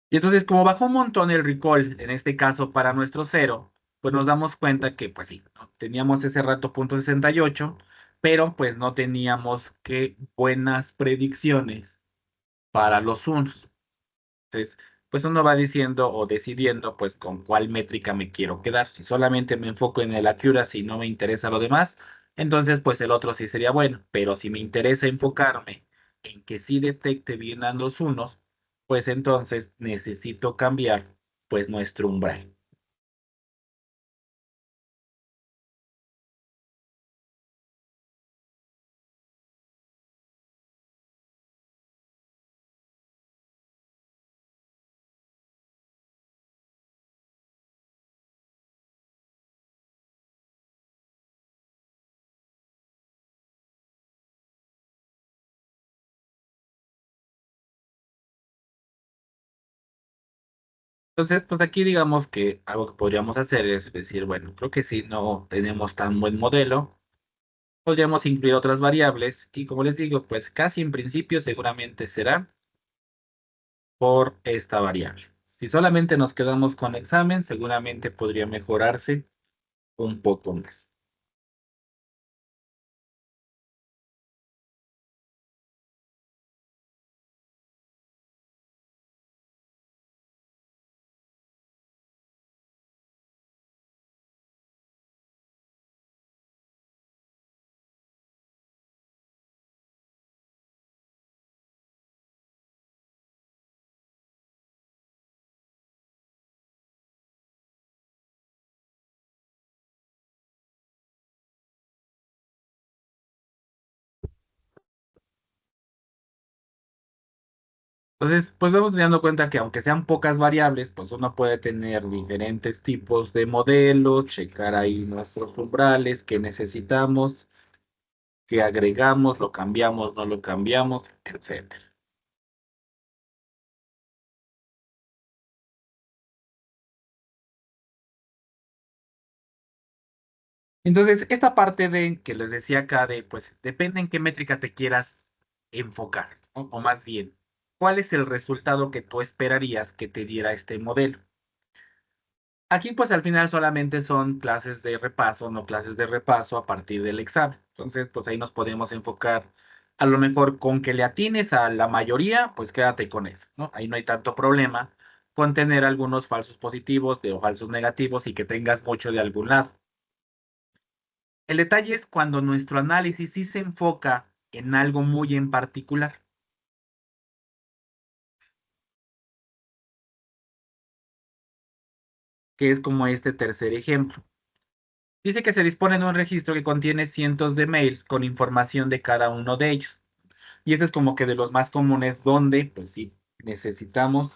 Y entonces, como bajó un montón el recall, en este caso para nuestro cero, pues nos damos cuenta que, pues sí, ¿no? Teníamos ese rato 0.68, pero pues no teníamos que buenas predicciones para los unos. Entonces, pues uno va diciendo o decidiendo, pues con cuál métrica me quiero quedar. Si solamente me enfoco en el accuracy y no me interesa lo demás, entonces pues el otro sí sería bueno. Pero si me interesa enfocarme en que sí detecte bien a los unos, pues entonces necesito cambiar pues nuestro umbral. Entonces, pues aquí digamos que algo que podríamos hacer es decir, bueno, creo que si no tenemos tan buen modelo, podríamos incluir otras variables y como les digo, pues casi en principio seguramente será por esta variable. Si solamente nos quedamos con examen, seguramente podría mejorarse un poco más. Entonces, pues vamos teniendo cuenta que aunque sean pocas variables, pues uno puede tener diferentes tipos de modelos, checar ahí nuestros umbrales que necesitamos, que agregamos, lo cambiamos, no lo cambiamos, etcétera. Entonces, esta parte de que les decía acá de, pues, depende en qué métrica te quieras enfocar, ¿no? O más bien, ¿cuál es el resultado que tú esperarías que te diera este modelo? Aquí, pues, al final solamente son clases de repaso, no clases de repaso a partir del examen. Entonces, pues, ahí nos podemos enfocar a lo mejor con que le atines a la mayoría, pues quédate con eso, ¿no? Ahí no hay tanto problema, contener algunos falsos positivos o falsos negativos y que tengas mucho de algún lado. El detalle es cuando nuestro análisis sí se enfoca en algo muy en particular, que es como este tercer ejemplo. Dice que se dispone de un registro que contiene cientos de mails con información de cada uno de ellos. Y este es como que de los más comunes donde, pues sí, necesitamos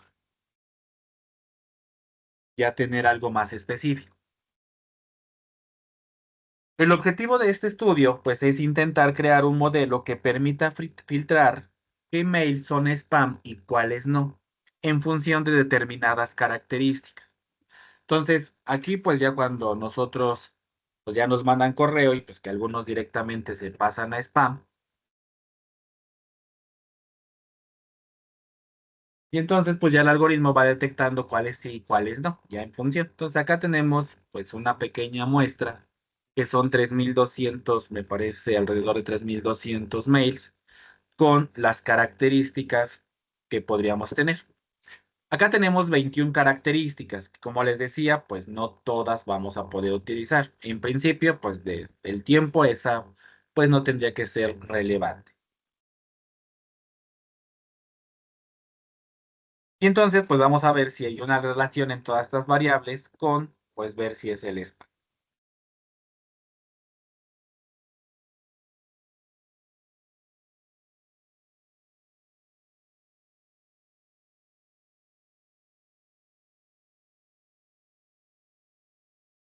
ya tener algo más específico. El objetivo de este estudio, pues, es intentar crear un modelo que permita filtrar qué mails son spam y cuáles no, en función de determinadas características. Entonces, aquí, pues, ya cuando nosotros, pues, ya nos mandan correo y pues que algunos directamente se pasan a spam. Y entonces, pues ya el algoritmo va detectando cuáles sí y cuáles no, ya en función. Entonces, acá tenemos pues una pequeña muestra, que son 3.200, me parece, alrededor de 3.200 mails, con las características que podríamos tener. Acá tenemos 21 características, que como les decía, pues no todas vamos a poder utilizar. En principio, pues el tiempo esa, pues no tendría que ser relevante. Y entonces, pues vamos a ver si hay una relación en todas estas variables con, pues ver si es el spam.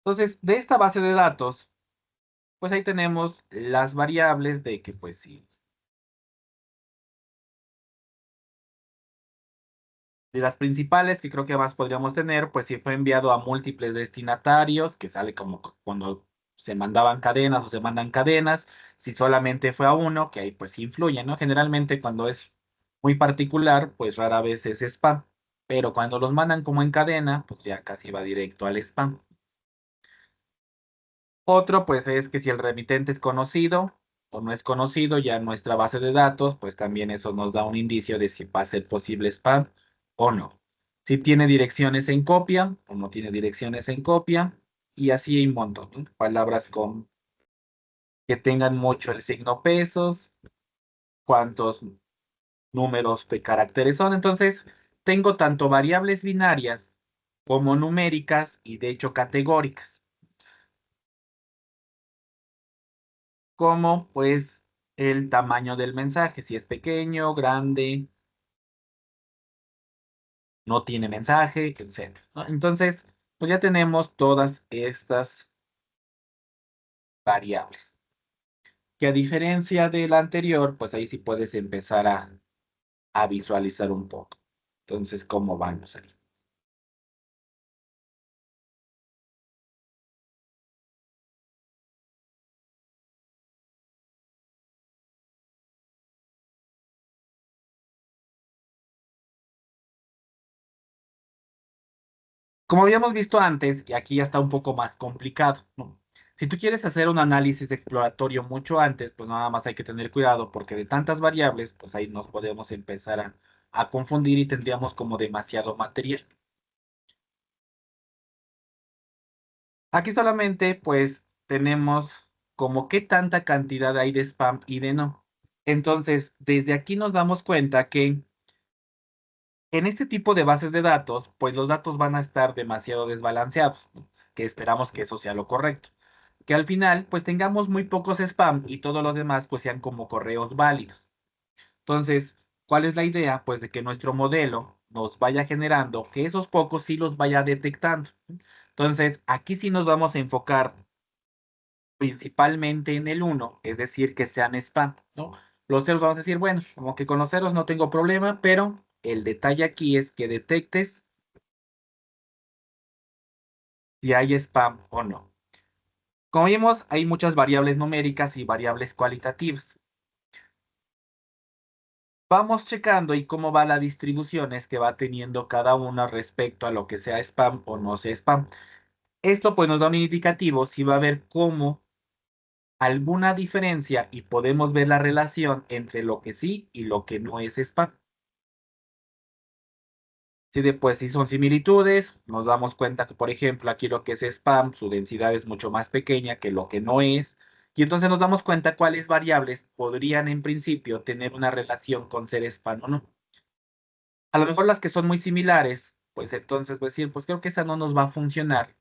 Entonces, de esta base de datos, pues ahí tenemos las variables de que, pues sí, de las principales que creo que más podríamos tener, pues si fue enviado a múltiples destinatarios, que sale como cuando se mandaban cadenas o se mandan cadenas, si solamente fue a uno, que ahí pues sí influye, ¿no? Generalmente cuando es muy particular, pues rara vez es spam, pero cuando los mandan como en cadena, pues ya casi va directo al spam. Otro, pues es que si el remitente es conocido o no es conocido, ya en nuestra base de datos, pues también eso nos da un indicio de si va a ser posible spam o no. Si tiene direcciones en copia o no tiene direcciones en copia, y así hay un montón, ¿no? Palabras con que tengan mucho el signo pesos, cuántos números de caracteres son. Entonces, tengo tanto variables binarias como numéricas y de hecho categóricas, como pues el tamaño del mensaje, si es pequeño, grande, no tiene mensaje, etc. ¿No? Entonces, pues ya tenemos todas estas variables. Que a diferencia de la anterior, pues ahí sí puedes empezar a visualizar un poco. Entonces, ¿cómo vamos ahí? Como habíamos visto antes, y aquí ya está un poco más complicado, ¿no? Si tú quieres hacer un análisis exploratorio mucho antes, pues nada más hay que tener cuidado porque de tantas variables, pues ahí nos podemos empezar a confundir y tendríamos como demasiado material. Aquí solamente pues tenemos como qué tanta cantidad hay de spam y de no. Entonces, desde aquí nos damos cuenta que en este tipo de bases de datos, pues los datos van a estar demasiado desbalanceados, ¿no? Que esperamos que eso sea lo correcto. Que al final, pues tengamos muy pocos spam y todos los demás, pues sean como correos válidos. Entonces, ¿cuál es la idea? Pues de que nuestro modelo nos vaya generando que esos pocos sí los vaya detectando. Entonces, aquí sí nos vamos a enfocar principalmente en el uno, es decir, que sean spam, ¿no? Los ceros vamos a decir, bueno, como que con los ceros no tengo problema, pero el detalle aquí es que detectes si hay spam o no. Como vimos, hay muchas variables numéricas y variables cualitativas. Vamos checando y cómo va la distribución es que va teniendo cada una respecto a lo que sea spam o no sea spam. Esto pues nos da un indicativo si va a haber cómo alguna diferencia y podemos ver la relación entre lo que sí y lo que no es spam. Si son similitudes, nos damos cuenta que, por ejemplo, aquí lo que es spam, su densidad es mucho más pequeña que lo que no es. Y entonces nos damos cuenta cuáles variables podrían en principio tener una relación con ser spam o no. A lo mejor las que son muy similares, pues entonces pues decir, pues creo que esa no nos va a funcionar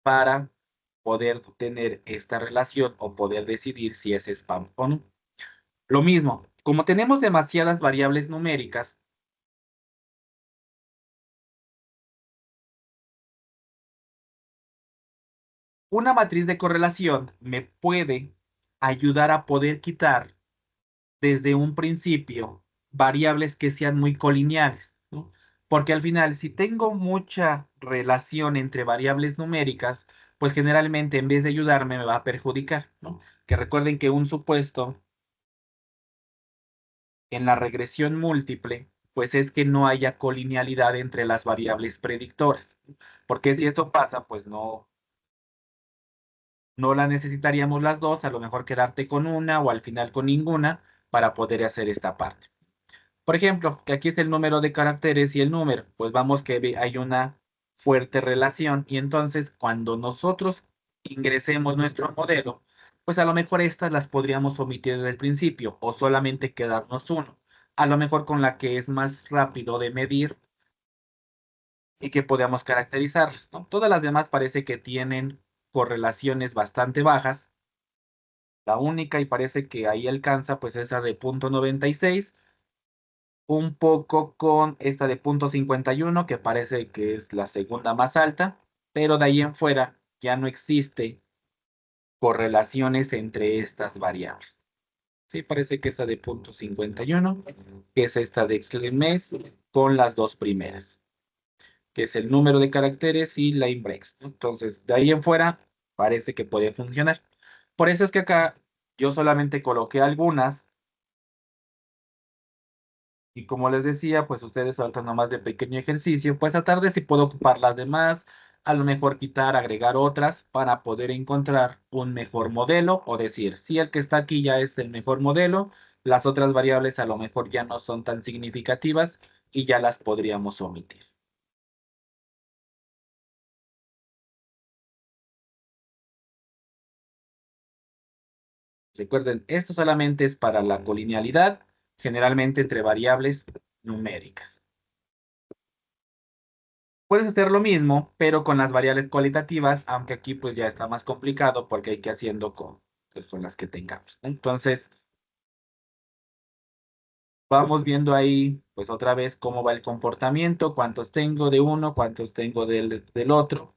para poder tener esta relación o poder decidir si es spam o no. Lo mismo, como tenemos demasiadas variables numéricas, una matriz de correlación me puede ayudar a poder quitar desde un principio variables que sean muy colineales, ¿no? Porque al final, si tengo mucha relación entre variables numéricas, pues generalmente en vez de ayudarme me va a perjudicar, ¿no? Que recuerden que un supuesto en la regresión múltiple, pues es que no haya colinealidad entre las variables predictoras. Porque si eso pasa, pues no la necesitaríamos las dos, a lo mejor quedarte con una o al final con ninguna para poder hacer esta parte. Por ejemplo, que aquí es el número de caracteres y el número, pues vamos que hay una fuerte relación y entonces cuando nosotros ingresemos nuestro modelo, pues a lo mejor estas las podríamos omitir desde el principio o solamente quedarnos uno. A lo mejor con la que es más rápido de medir y que podamos caracterizarlas, ¿no? Todas las demás parece que tienen correlaciones bastante bajas. La única y parece que ahí alcanza pues esa de 0,96, un poco con esta de 0,51 que parece que es la segunda más alta, pero de ahí en fuera ya no existe correlaciones entre estas variables. Sí, parece que esa de 0,51, que es esta de mes con las dos primeras, que es el número de caracteres y la index, ¿no? Entonces, de ahí en fuera parece que puede funcionar. Por eso es que acá yo solamente coloqué algunas. Y como les decía, pues ustedes ahorita nomás de pequeño ejercicio, pues a tarde si puedo ocupar las demás, a lo mejor quitar, agregar otras para poder encontrar un mejor modelo o decir, si el que está aquí ya es el mejor modelo, las otras variables a lo mejor ya no son tan significativas y ya las podríamos omitir. Recuerden, esto solamente es para la colinealidad, generalmente entre variables numéricas. Puedes hacer lo mismo, pero con las variables cualitativas, aunque aquí pues ya está más complicado porque hay que haciendo pues, con las que tengamos, ¿no? Entonces, vamos viendo ahí pues otra vez cómo va el comportamiento, cuántos tengo de uno, cuántos tengo del otro.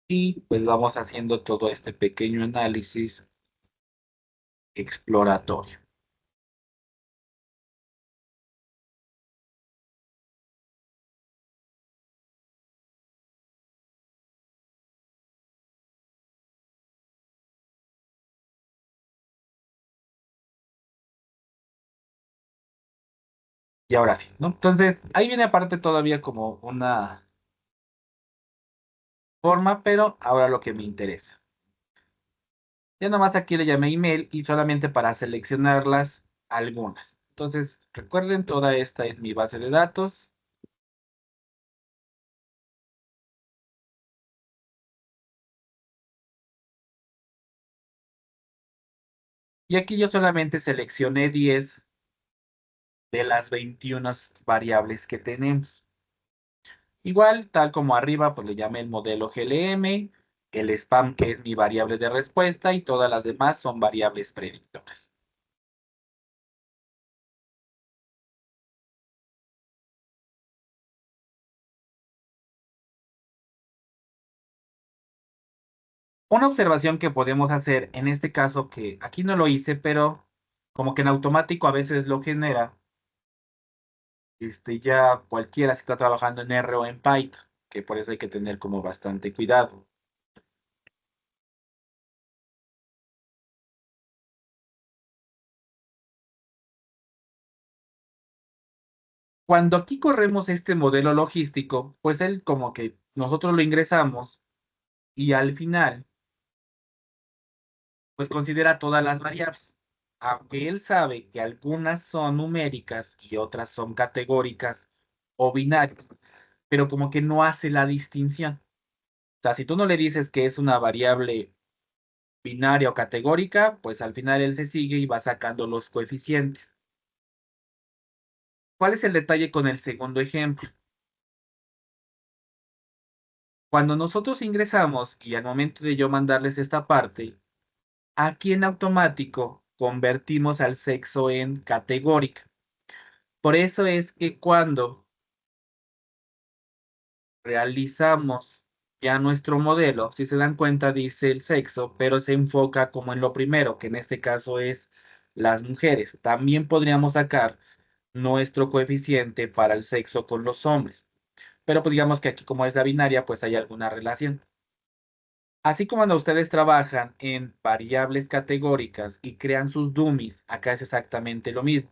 Y pues vamos haciendo todo este pequeño análisis exploratorio. Y ahora sí, ¿no? Entonces, ahí viene aparte todavía como una forma, pero ahora lo que me interesa. Ya nomás aquí le llamé email y solamente para seleccionarlas algunas. Entonces, recuerden, toda esta es mi base de datos. Y aquí yo solamente seleccioné 10 de las 21 variables que tenemos. Igual, tal como arriba, pues le llamé el modelo GLM, el spam que es mi variable de respuesta y todas las demás son variables predictoras. Una observación que podemos hacer en este caso, que aquí no lo hice, pero como que en automático a veces lo genera, ya cualquiera si está trabajando en R o en Python, que por eso hay que tener como bastante cuidado. Cuando aquí corremos este modelo logístico, pues él como que nosotros lo ingresamos y al final, pues considera todas las variables. aunque él sabe que algunas son numéricas y otras son categóricas o binarias, pero como que no hace la distinción. O sea, si tú no le dices que es una variable binaria o categórica, pues al final él se sigue y va sacando los coeficientes. ¿Cuál es el detalle con el segundo ejemplo? Cuando nosotros ingresamos y al momento de yo mandarles esta parte, aquí en automático convertimos al sexo en categórica. Por eso es que cuando realizamos ya nuestro modelo, si se dan cuenta, dice el sexo, pero se enfoca como en lo primero, que en este caso es las mujeres. También podríamos sacar nuestro coeficiente para el sexo con los hombres, pero pues digamos que aquí como es la binaria, pues hay alguna relación. Así como cuando ustedes trabajan en variables categóricas y crean sus dummies, acá es exactamente lo mismo.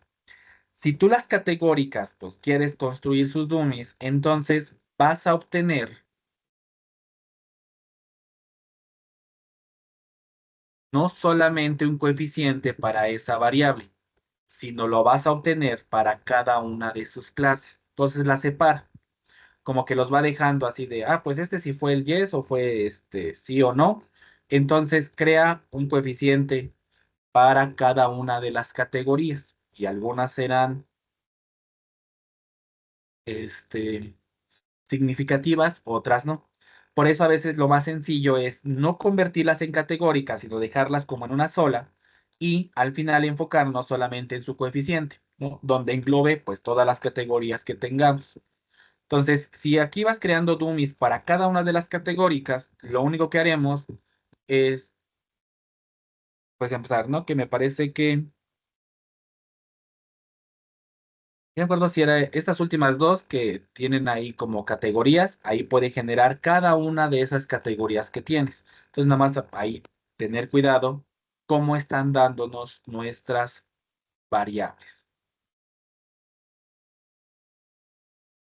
Si tú las categóricas, pues quieres construir sus dummies, entonces vas a obtener no solamente un coeficiente para esa variable, sino lo vas a obtener para cada una de sus clases. Entonces la separa, como que los va dejando así de, ah, pues este sí fue el yes o fue este sí o no. Entonces crea un coeficiente para cada una de las categorías y algunas serán este, significativas, otras no. Por eso a veces lo más sencillo es no convertirlas en categóricas, sino dejarlas como en una sola y al final enfocarnos solamente en su coeficiente, ¿no? Donde englobe pues todas las categorías que tengamos. Entonces, si aquí vas creando dummies para cada una de las categóricas, lo único que haremos es pues empezar, ¿no? Que me parece que no me acuerdo si era estas últimas dos que tienen ahí como categorías, ahí puede generar cada una de esas categorías que tienes. Entonces, nada más ahí tener cuidado cómo están dándonos nuestras variables.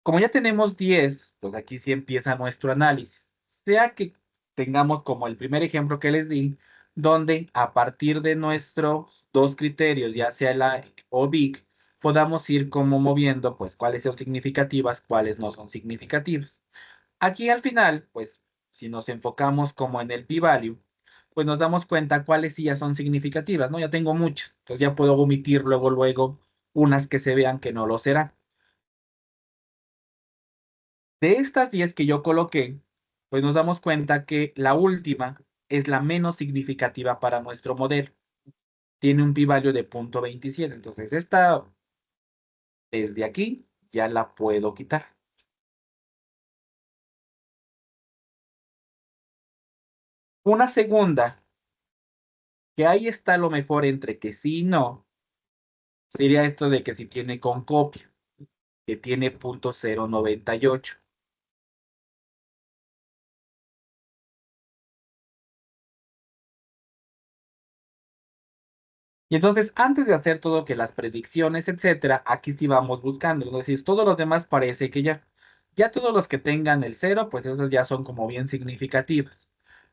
Como ya tenemos 10, pues aquí sí empieza nuestro análisis. Sea que tengamos como el primer ejemplo que les di, donde a partir de nuestros dos criterios, ya sea la o big, podamos ir como moviendo, pues cuáles son significativas, cuáles no son significativas. Aquí al final, pues si nos enfocamos como en el p-value, pues nos damos cuenta cuáles sí ya son significativas, ¿no? Ya tengo muchas, entonces ya puedo omitir luego unas que se vean que no lo serán. De estas 10 que yo coloqué, pues nos damos cuenta que la última es la menos significativa para nuestro modelo. Tiene un p-value de 0.27. Entonces, esta desde aquí ya la puedo quitar. Una segunda, que ahí está lo mejor entre que sí y no, sería esto de que si tiene con copia, que tiene 0.098. Y entonces, antes de hacer todo que las predicciones, etcétera, aquí sí vamos buscando. Es decir, todos los demás parece que ya todos los que tengan el cero, pues esos ya son como bien significativas.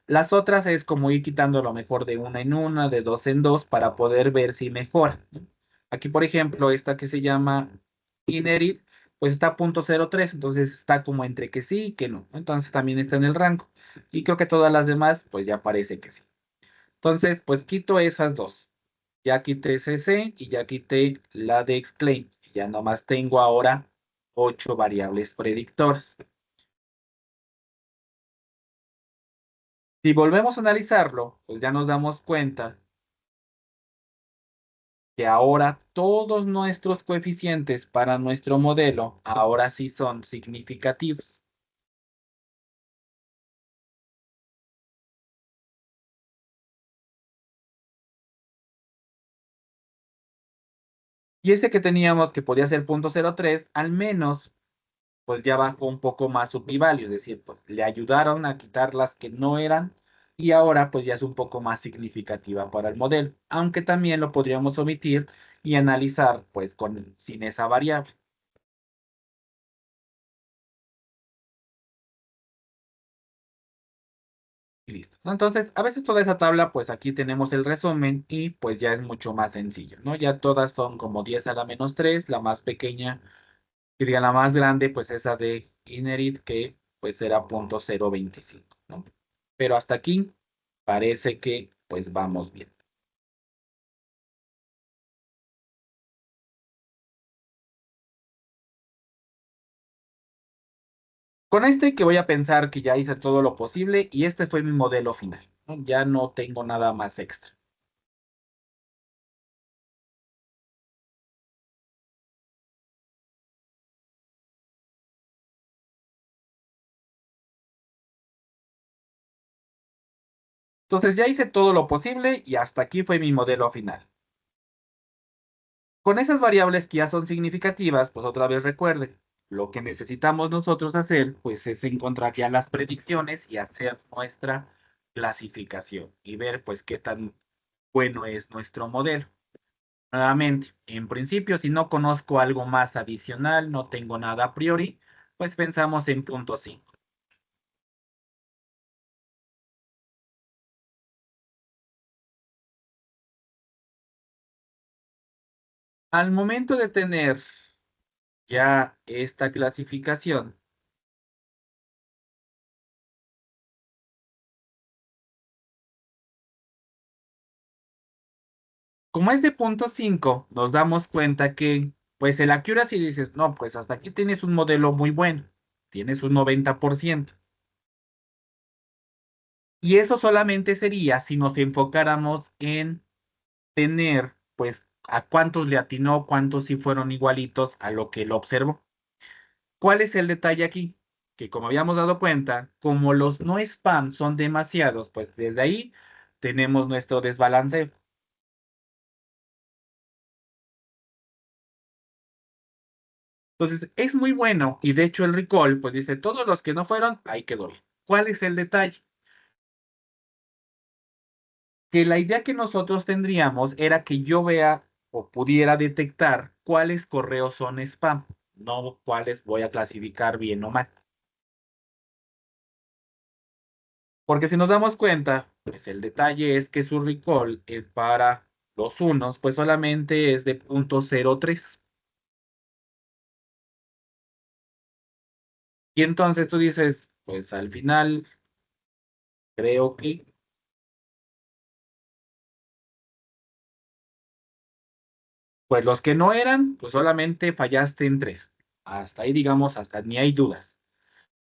Las otras es como ir quitando lo mejor de una en una, de dos en dos, para poder ver si mejora, ¿no? Aquí, por ejemplo, esta que se llama Inerit, pues está a 0.03, entonces está como entre que sí y que no. Entonces también está en el rango. Y creo que todas las demás, pues ya parece que sí. Entonces, pues quito esas dos. Ya quité CC y ya quité la de exclaim. Ya nomás tengo ahora 8 variables predictoras. Si volvemos a analizarlo, pues ya nos damos cuenta que ahora todos nuestros coeficientes para nuestro modelo ahora sí son significativos. Y ese que teníamos que podía ser 0.03, al menos pues ya bajó un poco más su p-value, es decir, pues le ayudaron a quitar las que no eran y ahora pues ya es un poco más significativa para el modelo, aunque también lo podríamos omitir y analizar pues sin esa variable. listo, ¿no? Entonces, a veces toda esa tabla, pues aquí tenemos el resumen y pues ya es mucho más sencillo, ¿no? Ya todas son como 10 a la menos 3, la más pequeña, diría la más grande, pues esa de inherit, que pues era 0.025, ¿no? Pero hasta aquí parece que pues vamos bien. Con este que voy a pensar que ya hice todo lo posible y este fue mi modelo final, ¿no? Ya no tengo nada más extra. Entonces ya hice todo lo posible y hasta aquí fue mi modelo final. Con esas variables que ya son significativas, pues otra vez recuerden, lo que necesitamos nosotros hacer, pues es encontrar ya las predicciones y hacer nuestra clasificación y ver pues qué tan bueno es nuestro modelo. Nuevamente, en principio, si no conozco algo más adicional, no tengo nada a priori, pues pensamos en punto 5. Al momento de tener ya esta clasificación, como es de punto 5, nos damos cuenta que, pues el accuracy dices, no, pues hasta aquí tienes un modelo muy bueno, tienes un 90%. Y eso solamente sería si nos enfocáramos en tener, pues, a cuántos le atinó, cuántos sí fueron igualitos a lo que él observó. ¿Cuál es el detalle aquí? Que como habíamos dado cuenta, como los no spam son demasiados, pues desde ahí tenemos nuestro desbalance. Entonces, es muy bueno y de hecho el recall, pues dice, todos los que no fueron, ahí quedó bien. ¿Cuál es el detalle? Que la idea que nosotros tendríamos era que yo vea o pudiera detectar cuáles correos son spam, no cuáles voy a clasificar bien o mal. Porque si nos damos cuenta, pues el detalle es que su recall para los unos, pues solamente es de 0.03. Y entonces tú dices, pues al final creo que, pues los que no eran, pues solamente fallaste en 3. Hasta ahí digamos, hasta ni hay dudas.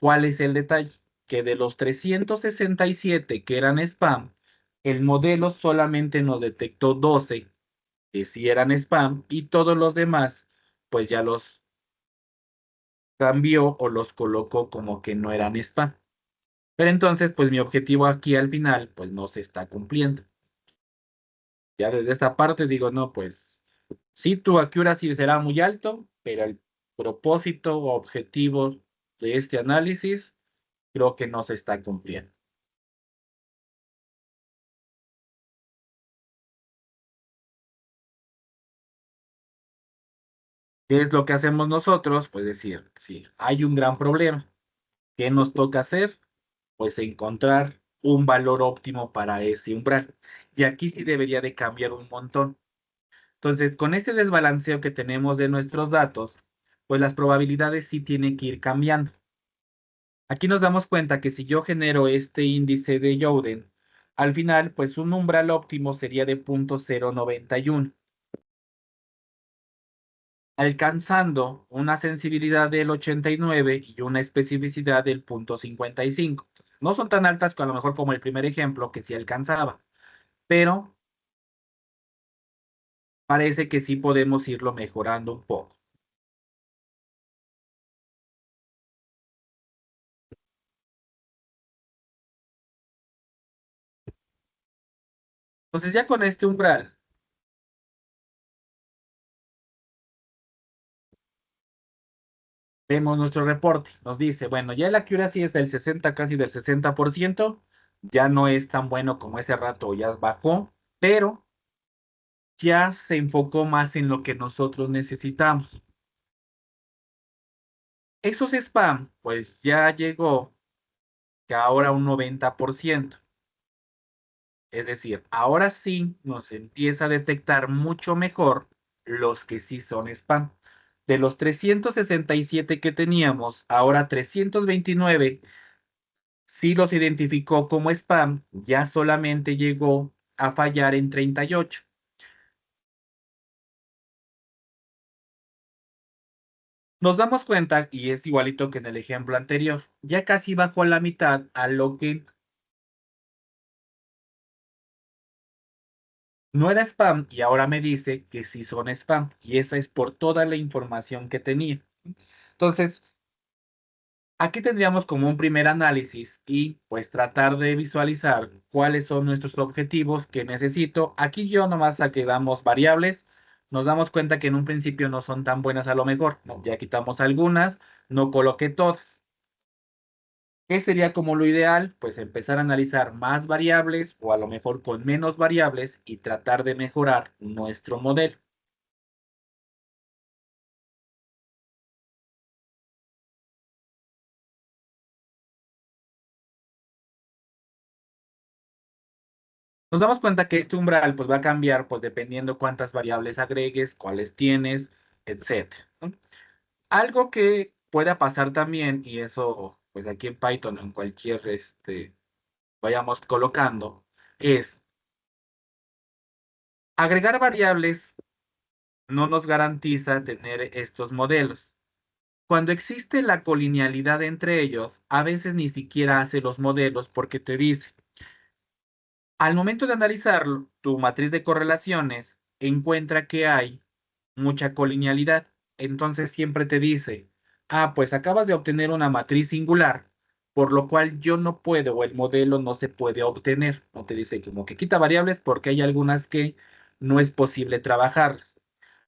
¿Cuál es el detalle? Que de los 367 que eran spam, el modelo solamente nos detectó 12 que sí eran spam y todos los demás, pues ya los cambió o los colocó como que no eran spam. Pero entonces, pues mi objetivo aquí al final, pues no se está cumpliendo. Ya desde esta parte digo, no, pues sí, tu accuracy será muy alto, pero el propósito o objetivo de este análisis creo que no se está cumpliendo. ¿Qué es lo que hacemos nosotros? Pues decir, sí, hay un gran problema. ¿Qué nos toca hacer? Pues encontrar un valor óptimo para ese umbral. Y aquí sí debería de cambiar un montón. Entonces, con este desbalanceo que tenemos de nuestros datos, pues las probabilidades sí tienen que ir cambiando. Aquí nos damos cuenta que si yo genero este índice de Youden, al final, pues un umbral óptimo sería de 0.091, alcanzando una sensibilidad del 89 y una especificidad del 0.55. No son tan altas a lo mejor como el primer ejemplo, que sí alcanzaba, pero parece que sí podemos irlo mejorando un poco. Entonces ya con este umbral, vemos nuestro reporte. Nos dice, bueno, ya el accuracy es del 60, casi del 60%, ya no es tan bueno como ese rato, ya bajó, pero ya se enfocó más en lo que nosotros necesitamos. Esos spam, pues ya llegó que ahora un 90%. Es decir, ahora sí nos empieza a detectar mucho mejor los que sí son spam. De los 367 que teníamos, ahora 329 sí los identificó como spam, ya solamente llegó a fallar en 38. Nos damos cuenta, y es igualito que en el ejemplo anterior, ya casi bajó a la mitad a lo que no era spam y ahora me dice que sí son spam. Y esa es por toda la información que tenía. Entonces, aquí tendríamos como un primer análisis y pues tratar de visualizar cuáles son nuestros objetivos que necesito. Aquí yo nomás a que damos variables, nos damos cuenta que en un principio no son tan buenas a lo mejor, ¿no? Ya quitamos algunas, no coloqué todas. ¿Qué sería como lo ideal? Pues empezar a analizar más variables o a lo mejor con menos variables y tratar de mejorar nuestro modelo. Nos damos cuenta que este umbral pues va a cambiar pues dependiendo cuántas variables agregues, cuáles tienes, etcétera, ¿no? Algo que pueda pasar también, y eso pues aquí en Python, en cualquier vayamos colocando, es agregar variables no nos garantiza tener estos modelos. Cuando existe la colinealidad entre ellos, a veces ni siquiera hace los modelos porque te dice, al momento de analizar tu matriz de correlaciones, encuentra que hay mucha colinealidad. Entonces siempre te dice, pues acabas de obtener una matriz singular, por lo cual yo no puedo o el modelo no se puede obtener. No te dice como que quita variables porque hay algunas que no es posible trabajarlas.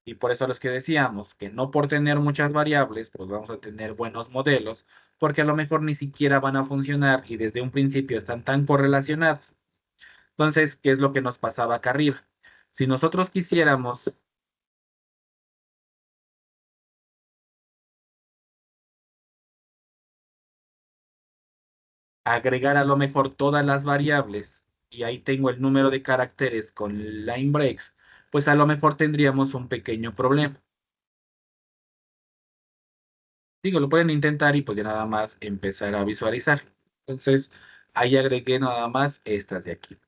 Y por eso los que decíamos que no por tener muchas variables, pues vamos a tener buenos modelos, porque a lo mejor ni siquiera van a funcionar y desde un principio están tan correlacionadas. Entonces, ¿qué es lo que nos pasaba acá arriba? Si nosotros quisiéramos agregar a lo mejor todas las variables y ahí tengo el número de caracteres con line breaks, pues a lo mejor tendríamos un pequeño problema. Digo, lo pueden intentar y pues ya nada más empezar a visualizar. Entonces, ahí agregué nada más estas de aquí.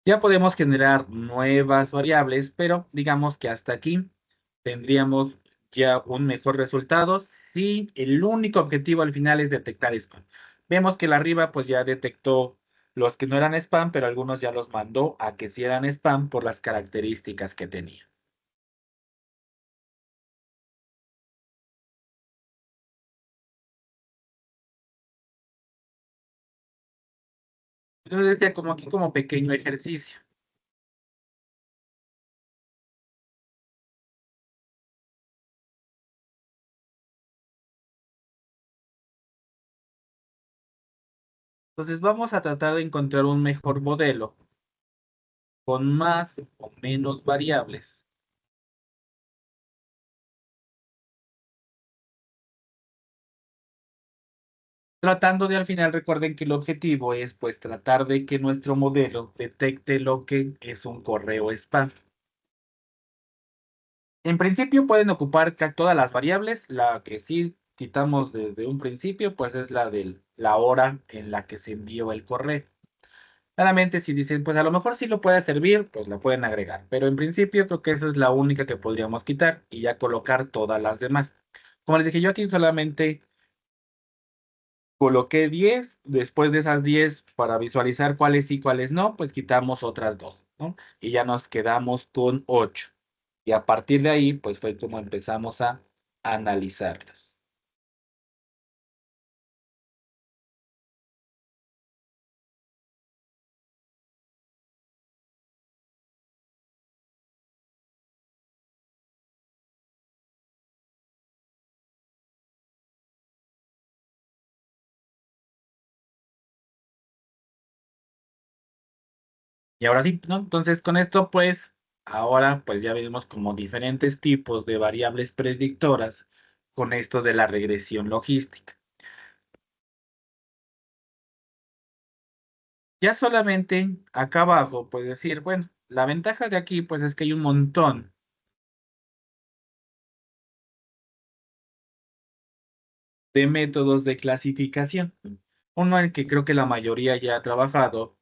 Ya podemos generar nuevas variables, pero digamos que hasta aquí tendríamos ya un mejor resultado si el único objetivo al final es detectar spam. Vemos que la arriba pues ya detectó los que no eran spam, pero algunos ya los mandó a que sí eran spam por las características que tenía. Entonces decía como aquí como pequeño ejercicio. Entonces vamos a tratar de encontrar un mejor modelo con más o menos variables, tratando de al final recuerden que el objetivo es pues tratar de que nuestro modelo detecte lo que es un correo spam. En principio pueden ocupar todas las variables, la que sí quitamos desde un principio pues es la de la hora en la que se envió el correo. Claramente si dicen pues a lo mejor sí lo puede servir, pues la pueden agregar, pero en principio creo que esa es la única que podríamos quitar y ya colocar todas las demás. Como les dije, yo aquí solamente coloqué 10, después de esas 10 para visualizar cuáles sí, cuáles no, pues quitamos otras dos, ¿no? Y ya nos quedamos con 8. Y a partir de ahí, pues fue como empezamos a analizarlas. Y ahora sí, ¿no? Entonces con esto, pues, ahora pues ya vemos como diferentes tipos de variables predictoras con esto de la regresión logística. Ya solamente acá abajo, pues decir, bueno, la ventaja de aquí, pues es que hay un montón de métodos de clasificación. Uno en que creo que la mayoría ya ha trabajado,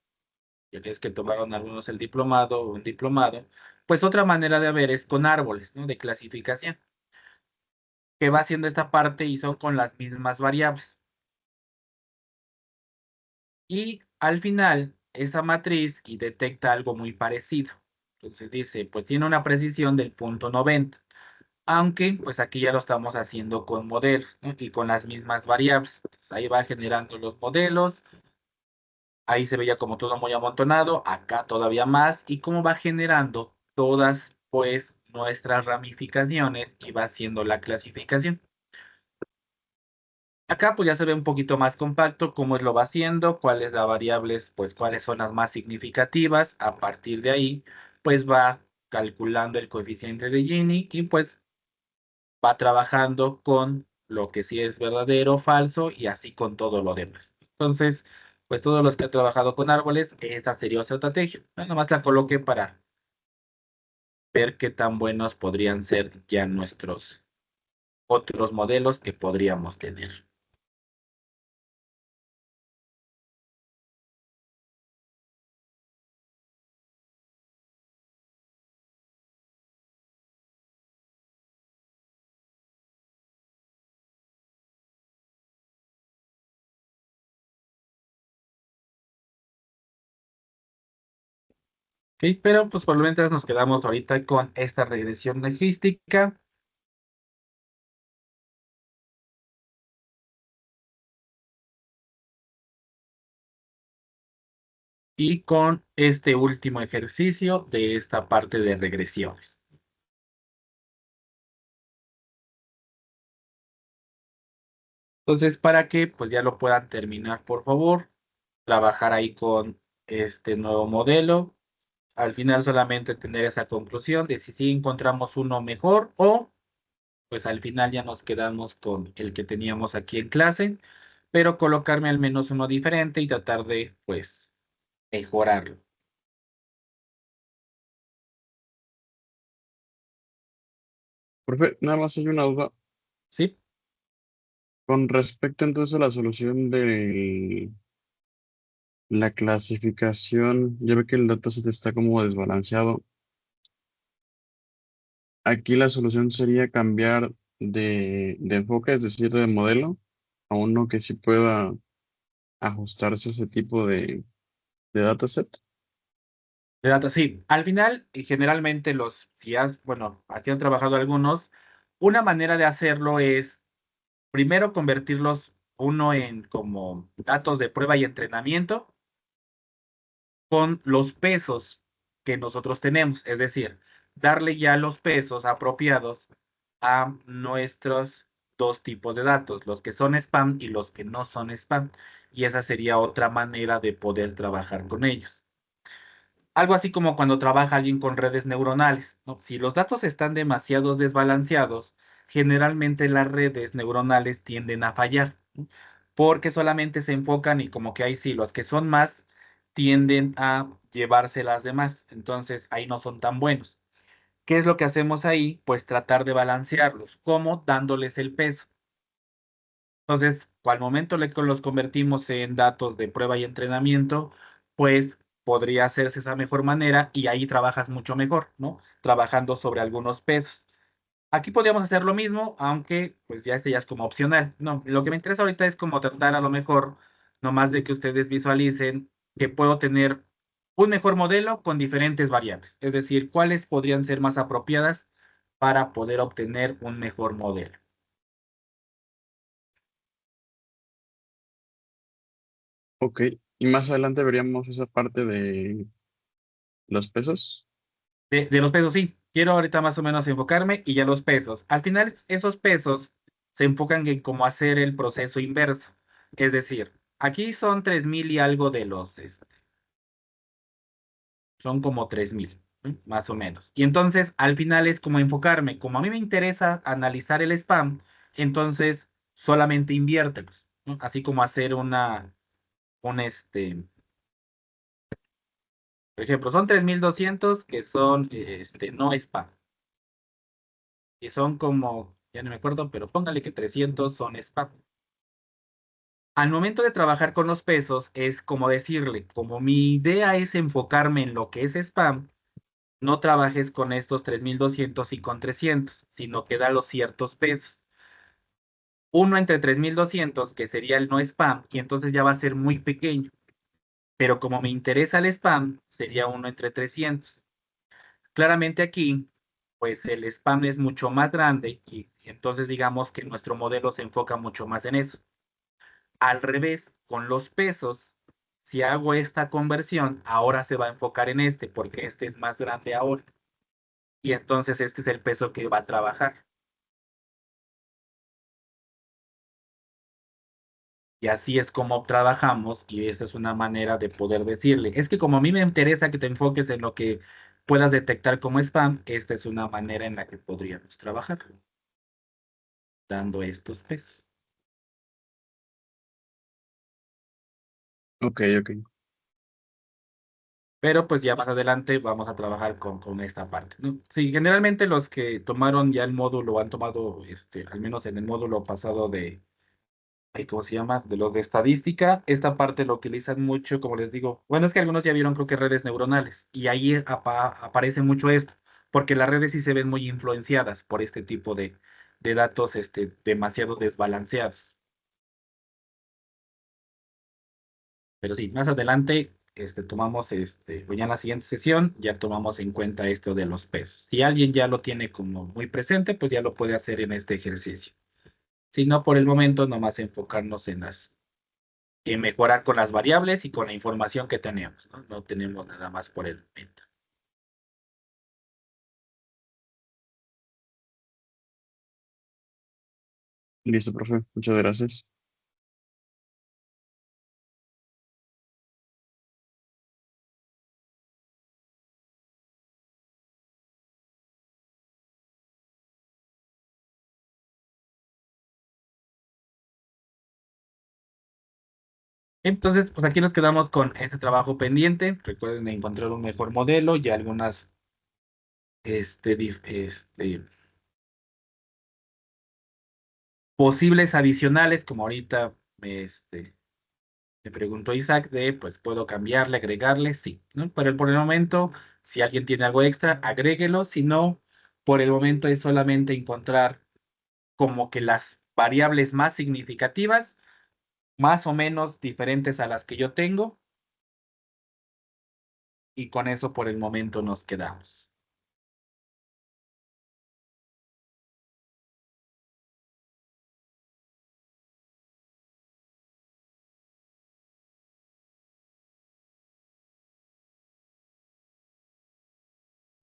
ya es que tomaron algunos el diplomado o un diplomado, pues otra manera de ver es con árboles, ¿no? De clasificación, que va haciendo esta parte y son con las mismas variables. Y al final, esa matriz y detecta algo muy parecido. Entonces dice, pues tiene una precisión del 0.90, aunque pues aquí ya lo estamos haciendo con modelos, ¿no? Y con las mismas variables. Entonces, ahí va generando los modelos, ahí se veía como todo muy amontonado, acá todavía más, y cómo va generando todas pues nuestras ramificaciones y va haciendo la clasificación. Acá pues ya se ve un poquito más compacto cómo es lo va haciendo, cuáles las variables, pues cuáles son las más significativas. A partir de ahí, pues va calculando el coeficiente de Gini y pues va trabajando con lo que sí es verdadero o falso y así con todo lo demás. Entonces, pues todos los que han trabajado con árboles, esta sería otra estrategia. Nada más la coloqué para ver qué tan buenos podrían ser ya nuestros otros modelos que podríamos tener. Ok, pero pues por lo menos nos quedamos ahorita con esta regresión logística y con este último ejercicio de esta parte de regresiones. Entonces, para que pues ya lo puedan terminar, por favor, trabajar ahí con este nuevo modelo. Al final solamente tener esa conclusión de si sí encontramos uno mejor o pues al final ya nos quedamos con el que teníamos aquí en clase, pero colocarme al menos uno diferente y tratar de pues mejorarlo. Profe, nada más hay una duda. ¿Sí? Con respecto entonces a la solución de la clasificación, ya ve que el dataset está como desbalanceado. Aquí la solución sería cambiar de enfoque, es decir, de modelo, a uno que sí pueda ajustarse a ese tipo de dataset. De data, sí. Al final, y generalmente los FIAs, bueno, aquí han trabajado algunos, una manera de hacerlo es primero convertirlos uno en como datos de prueba y entrenamiento con los pesos que nosotros tenemos, es decir, darle ya los pesos apropiados a nuestros dos tipos de datos, los que son spam y los que no son spam. Y esa sería otra manera de poder trabajar con ellos. Algo así como cuando trabaja alguien con redes neuronales, ¿no? Si los datos están demasiado desbalanceados, generalmente las redes neuronales tienden a fallar, ¿no? Porque solamente se enfocan y como que ahí sí, los que son más tienden a llevarse las demás, entonces ahí no son tan buenos. ¿Qué es lo que hacemos ahí? Pues tratar de balancearlos, como dándoles el peso. Entonces, al momento que los convertimos en datos de prueba y entrenamiento, pues podría hacerse esa mejor manera y ahí trabajas mucho mejor, ¿no? Trabajando sobre algunos pesos. Aquí podríamos hacer lo mismo, aunque pues ya este ya es como opcional. No, lo que me interesa ahorita es como tratar a lo mejor, nomás de que ustedes visualicen que puedo tener un mejor modelo con diferentes variables. Es decir, cuáles podrían ser más apropiadas para poder obtener un mejor modelo. Ok, y más adelante veríamos esa parte de los pesos. De los pesos, sí. Quiero ahorita más o menos enfocarme y ya los pesos. Al final, esos pesos se enfocan en cómo hacer el proceso inverso. Es decir, aquí son 3000 y algo de los, son como 3000, ¿no? Más o menos. Y entonces al final es como enfocarme, como a mí me interesa analizar el spam, entonces solamente inviértelos, ¿no? Así como hacer por ejemplo, son 3200 que son no spam. Y son como, ya no me acuerdo, pero póngale que 300 son spam. Al momento de trabajar con los pesos, es como decirle, como mi idea es enfocarme en lo que es spam, no trabajes con estos 3200 y con 300, sino que da los ciertos pesos. Uno entre 3200, que sería el no spam, y entonces ya va a ser muy pequeño. Pero como me interesa el spam, sería uno entre 300. Claramente aquí, pues el spam es mucho más grande y entonces digamos que nuestro modelo se enfoca mucho más en eso. Al revés, con los pesos, si hago esta conversión, ahora se va a enfocar en este, porque este es más grande ahora. Y entonces este es el peso que va a trabajar. Y así es como trabajamos y esa es una manera de poder decirle. Es que como a mí me interesa que te enfoques en lo que puedas detectar como spam, esta es una manera en la que podríamos trabajar, dando estos pesos. Ok, ok. Pero pues ya más adelante vamos a trabajar con esta parte, ¿no? Sí, generalmente los que tomaron ya el módulo, han tomado, al menos en el módulo pasado de, ay, ¿cómo se llama? De los de estadística, esta parte lo utilizan mucho, como les digo. Bueno, es que algunos ya vieron, creo que redes neuronales, y ahí aparece mucho esto, porque las redes sí se ven muy influenciadas por este tipo de datos, demasiado desbalanceados. Pero sí, más adelante, tomamos, o ya en la siguiente sesión, ya tomamos en cuenta esto de los pesos. Si alguien ya lo tiene como muy presente, pues ya lo puede hacer en este ejercicio. Si no, por el momento, nomás enfocarnos en mejorar con las variables y con la información que tenemos, ¿no? No tenemos nada más por el momento. Listo, profe. Muchas gracias. Entonces, pues aquí nos quedamos con este trabajo pendiente. Recuerden encontrar un mejor modelo y algunas, posibles adicionales, como ahorita, me preguntó Isaac de, pues, ¿puedo cambiarle, agregarle? Sí, ¿no? Pero por el momento, si alguien tiene algo extra, agréguelo. Si no, por el momento es solamente encontrar como que las variables más significativas, más o menos diferentes a las que yo tengo, y con eso por el momento nos quedamos.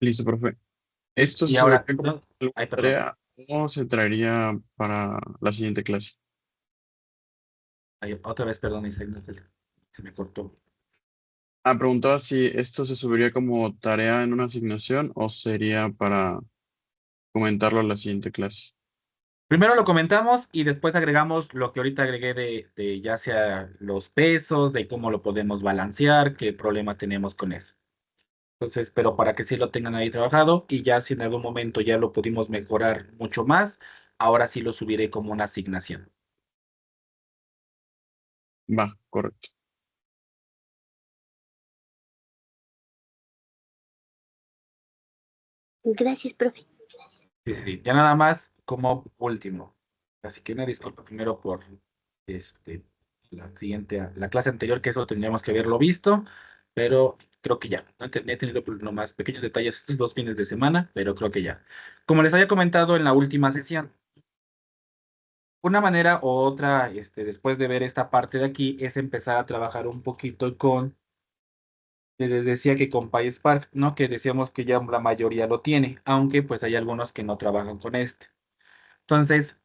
Listo, profe. ¿Esto Y se ahora, subiría como no, alguna ay, perdón, tarea o se traería para la siguiente clase? ay, otra vez, perdón, Isaac, no se me cortó. Ah, preguntaba si esto se subiría como tarea en una asignación o sería para comentarlo en la siguiente clase. Primero lo comentamos y después agregamos lo que ahorita agregué de ya sea los pesos, de cómo lo podemos balancear, qué problema tenemos con eso. Entonces, pero para que sí lo tengan ahí trabajado y ya si en algún momento ya lo pudimos mejorar mucho más, ahora sí lo subiré como una asignación. Va, correcto. Gracias, profe. Sí, sí, sí. Ya nada más como último. Así que una disculpa primero por este la clase anterior, que eso tendríamos que haberlo visto, pero creo que ya. No he tenido nomás pequeños detalles estos 2 fines de semana, pero creo que ya. Como les había comentado en la última sesión, una manera u otra, después de ver esta parte de aquí, es empezar a trabajar un poquito con, les decía que con PySpark, ¿no? Que decíamos que ya la mayoría lo tiene, aunque pues hay algunos que no trabajan con este. Entonces,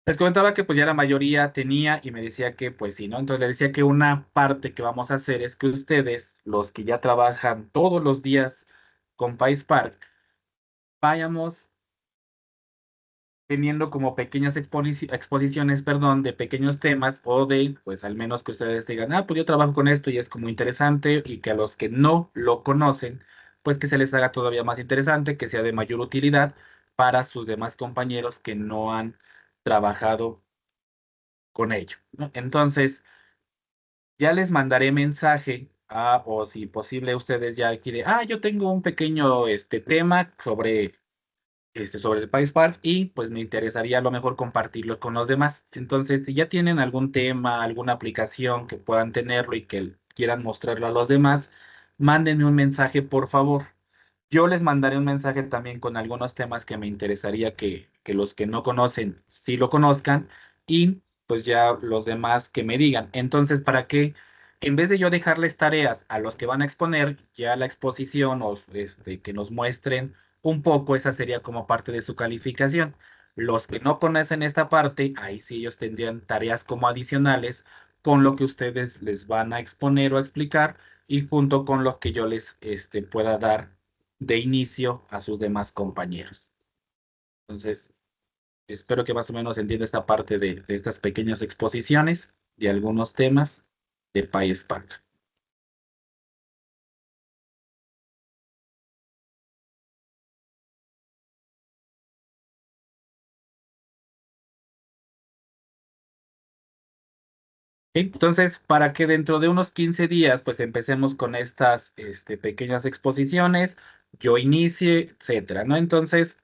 Les comentaba que pues ya la mayoría tenía y me decía que pues sí, ¿no? Entonces le decía que una parte que vamos a hacer es que ustedes, los que ya trabajan todos los días con PySpark, vayamos teniendo como pequeñas exposiciones, perdón, de pequeños temas o de, pues al menos que ustedes digan, ah, pues yo trabajo con esto y es como interesante y que a los que no lo conocen, pues que se les haga todavía más interesante, que sea de mayor utilidad para sus demás compañeros que no han trabajado con ello, ¿no? Entonces, ya les mandaré mensaje o si posible ustedes ya quieren, ah, yo tengo un pequeño tema sobre el PySpark y pues me interesaría a lo mejor compartirlo con los demás. Entonces, si ya tienen algún tema, alguna aplicación que puedan tenerlo y que quieran mostrarlo a los demás, mándenme un mensaje, por favor. Yo les mandaré un mensaje también con algunos temas que me interesaría que los que no conocen sí lo conozcan y pues ya los demás que me digan. Entonces, para que en vez de yo dejarles tareas a los que van a exponer, ya la exposición o que nos muestren un poco, esa sería como parte de su calificación. Los que no conocen esta parte, ahí sí ellos tendrían tareas como adicionales con lo que ustedes les van a exponer o explicar y junto con lo que yo les pueda dar de inicio a sus demás compañeros. Entonces, espero que más o menos entienda esta parte de estas pequeñas exposiciones de algunos temas de PySpark. Entonces, para que dentro de unos 15 días, pues empecemos con estas pequeñas exposiciones, yo inicie, etcétera, ¿no? Entonces,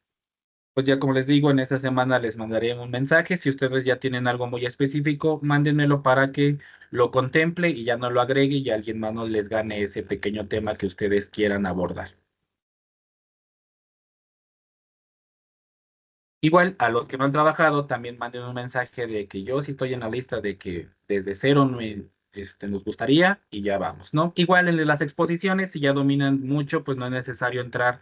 pues ya como les digo, en esta semana les mandaré un mensaje. Si ustedes ya tienen algo muy específico, mándenmelo para que lo contemple y ya no lo agregue y alguien más no les gane ese pequeño tema que ustedes quieran abordar. Igual, a los que no han trabajado, también manden un mensaje de que yo sí estoy en la lista de que desde cero nos gustaría y ya vamos, ¿no? Igual en las exposiciones, si ya dominan mucho, pues no es necesario entrar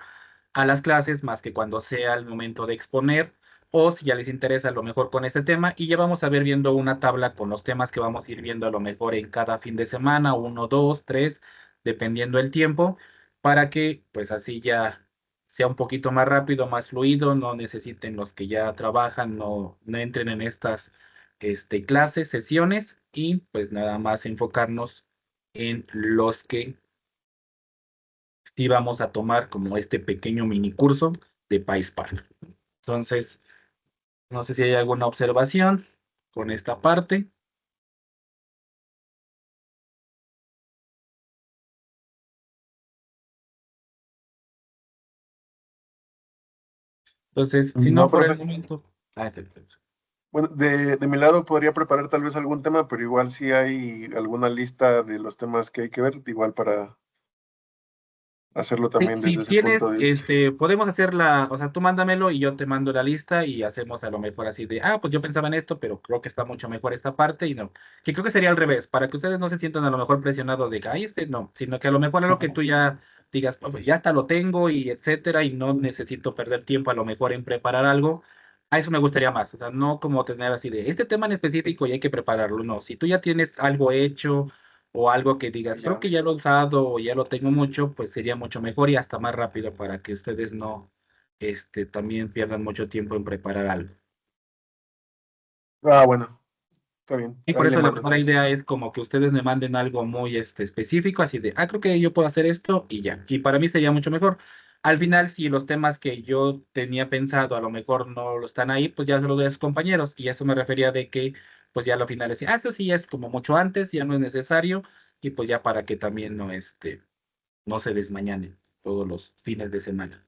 a las clases más que cuando sea el momento de exponer o si ya les interesa a lo mejor con este tema y ya vamos a ver viendo una tabla con los temas que vamos a ir viendo a lo mejor en cada fin de semana, uno, dos, tres, dependiendo el tiempo, para que pues así ya sea un poquito más rápido, más fluido, no necesiten los que ya trabajan, no entren en estas clases, sesiones y pues nada más enfocarnos en los que sí vamos a tomar como este pequeño mini curso de PySpark. Entonces, no sé si hay alguna observación con esta parte. Entonces, si No, no, por el profe. momento. Perfecto. Bueno, de mi lado podría preparar tal vez algún tema, pero igual si hay alguna lista de los temas que hay que ver, igual para hacerlo Sí, también si desde ese punto tienes, de vista. podemos hacerla, o sea, tú mándamelo y yo te mando la lista y hacemos a lo mejor así de, ah, pues yo pensaba en esto, pero creo que está mucho mejor esta parte y no, que creo que sería al revés, para que ustedes no se sientan a lo mejor presionados de que, ay, no, sino que a lo mejor algo que tú ya digas, "Pues, ya hasta lo tengo y etcétera, y no necesito perder tiempo a lo mejor en preparar algo, a eso me gustaría más, o sea, no como tener así de, este tema en específico y hay que prepararlo, no, si tú ya tienes algo hecho o algo que digas, creo Ya. que ya lo he usado o ya lo tengo mucho, pues sería mucho mejor y hasta más rápido para que ustedes no, también pierdan mucho tiempo en preparar algo. Ah, bueno, está bien. Y por Ahí le eso la mando primera idea entonces. es como que ustedes me manden algo muy específico, así de, ah, creo que yo puedo hacer esto y ya. Y para mí sería mucho mejor. Al final, si los temas que yo tenía pensado a lo mejor no lo están ahí, pues ya se los doy a sus compañeros. Y eso me refería de que, pues ya a lo final decía, ah, eso sí es como mucho antes, ya no es necesario. Y pues ya para que también no se desmañanen todos los fines de semana.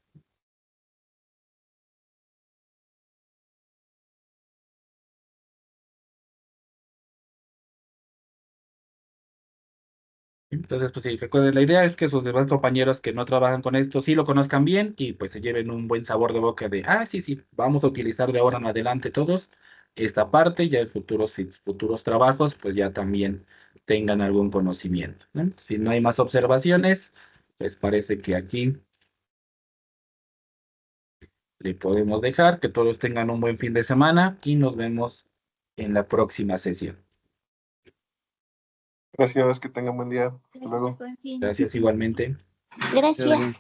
Entonces, pues sí, recuerden, la idea es que sus demás compañeros que no trabajan con esto sí lo conozcan bien y pues se lleven un buen sabor de boca de, ah, sí, sí, vamos a utilizar de ahora en adelante todos esta parte, ya en futuros trabajos, pues ya también tengan algún conocimiento, ¿no? Si no hay más observaciones, pues parece que aquí le podemos dejar. Que todos tengan un buen fin de semana y nos vemos en la próxima sesión. Gracias, que tengan buen día. Hasta luego. Gracias, buen fin. Gracias igualmente. Gracias. Gracias.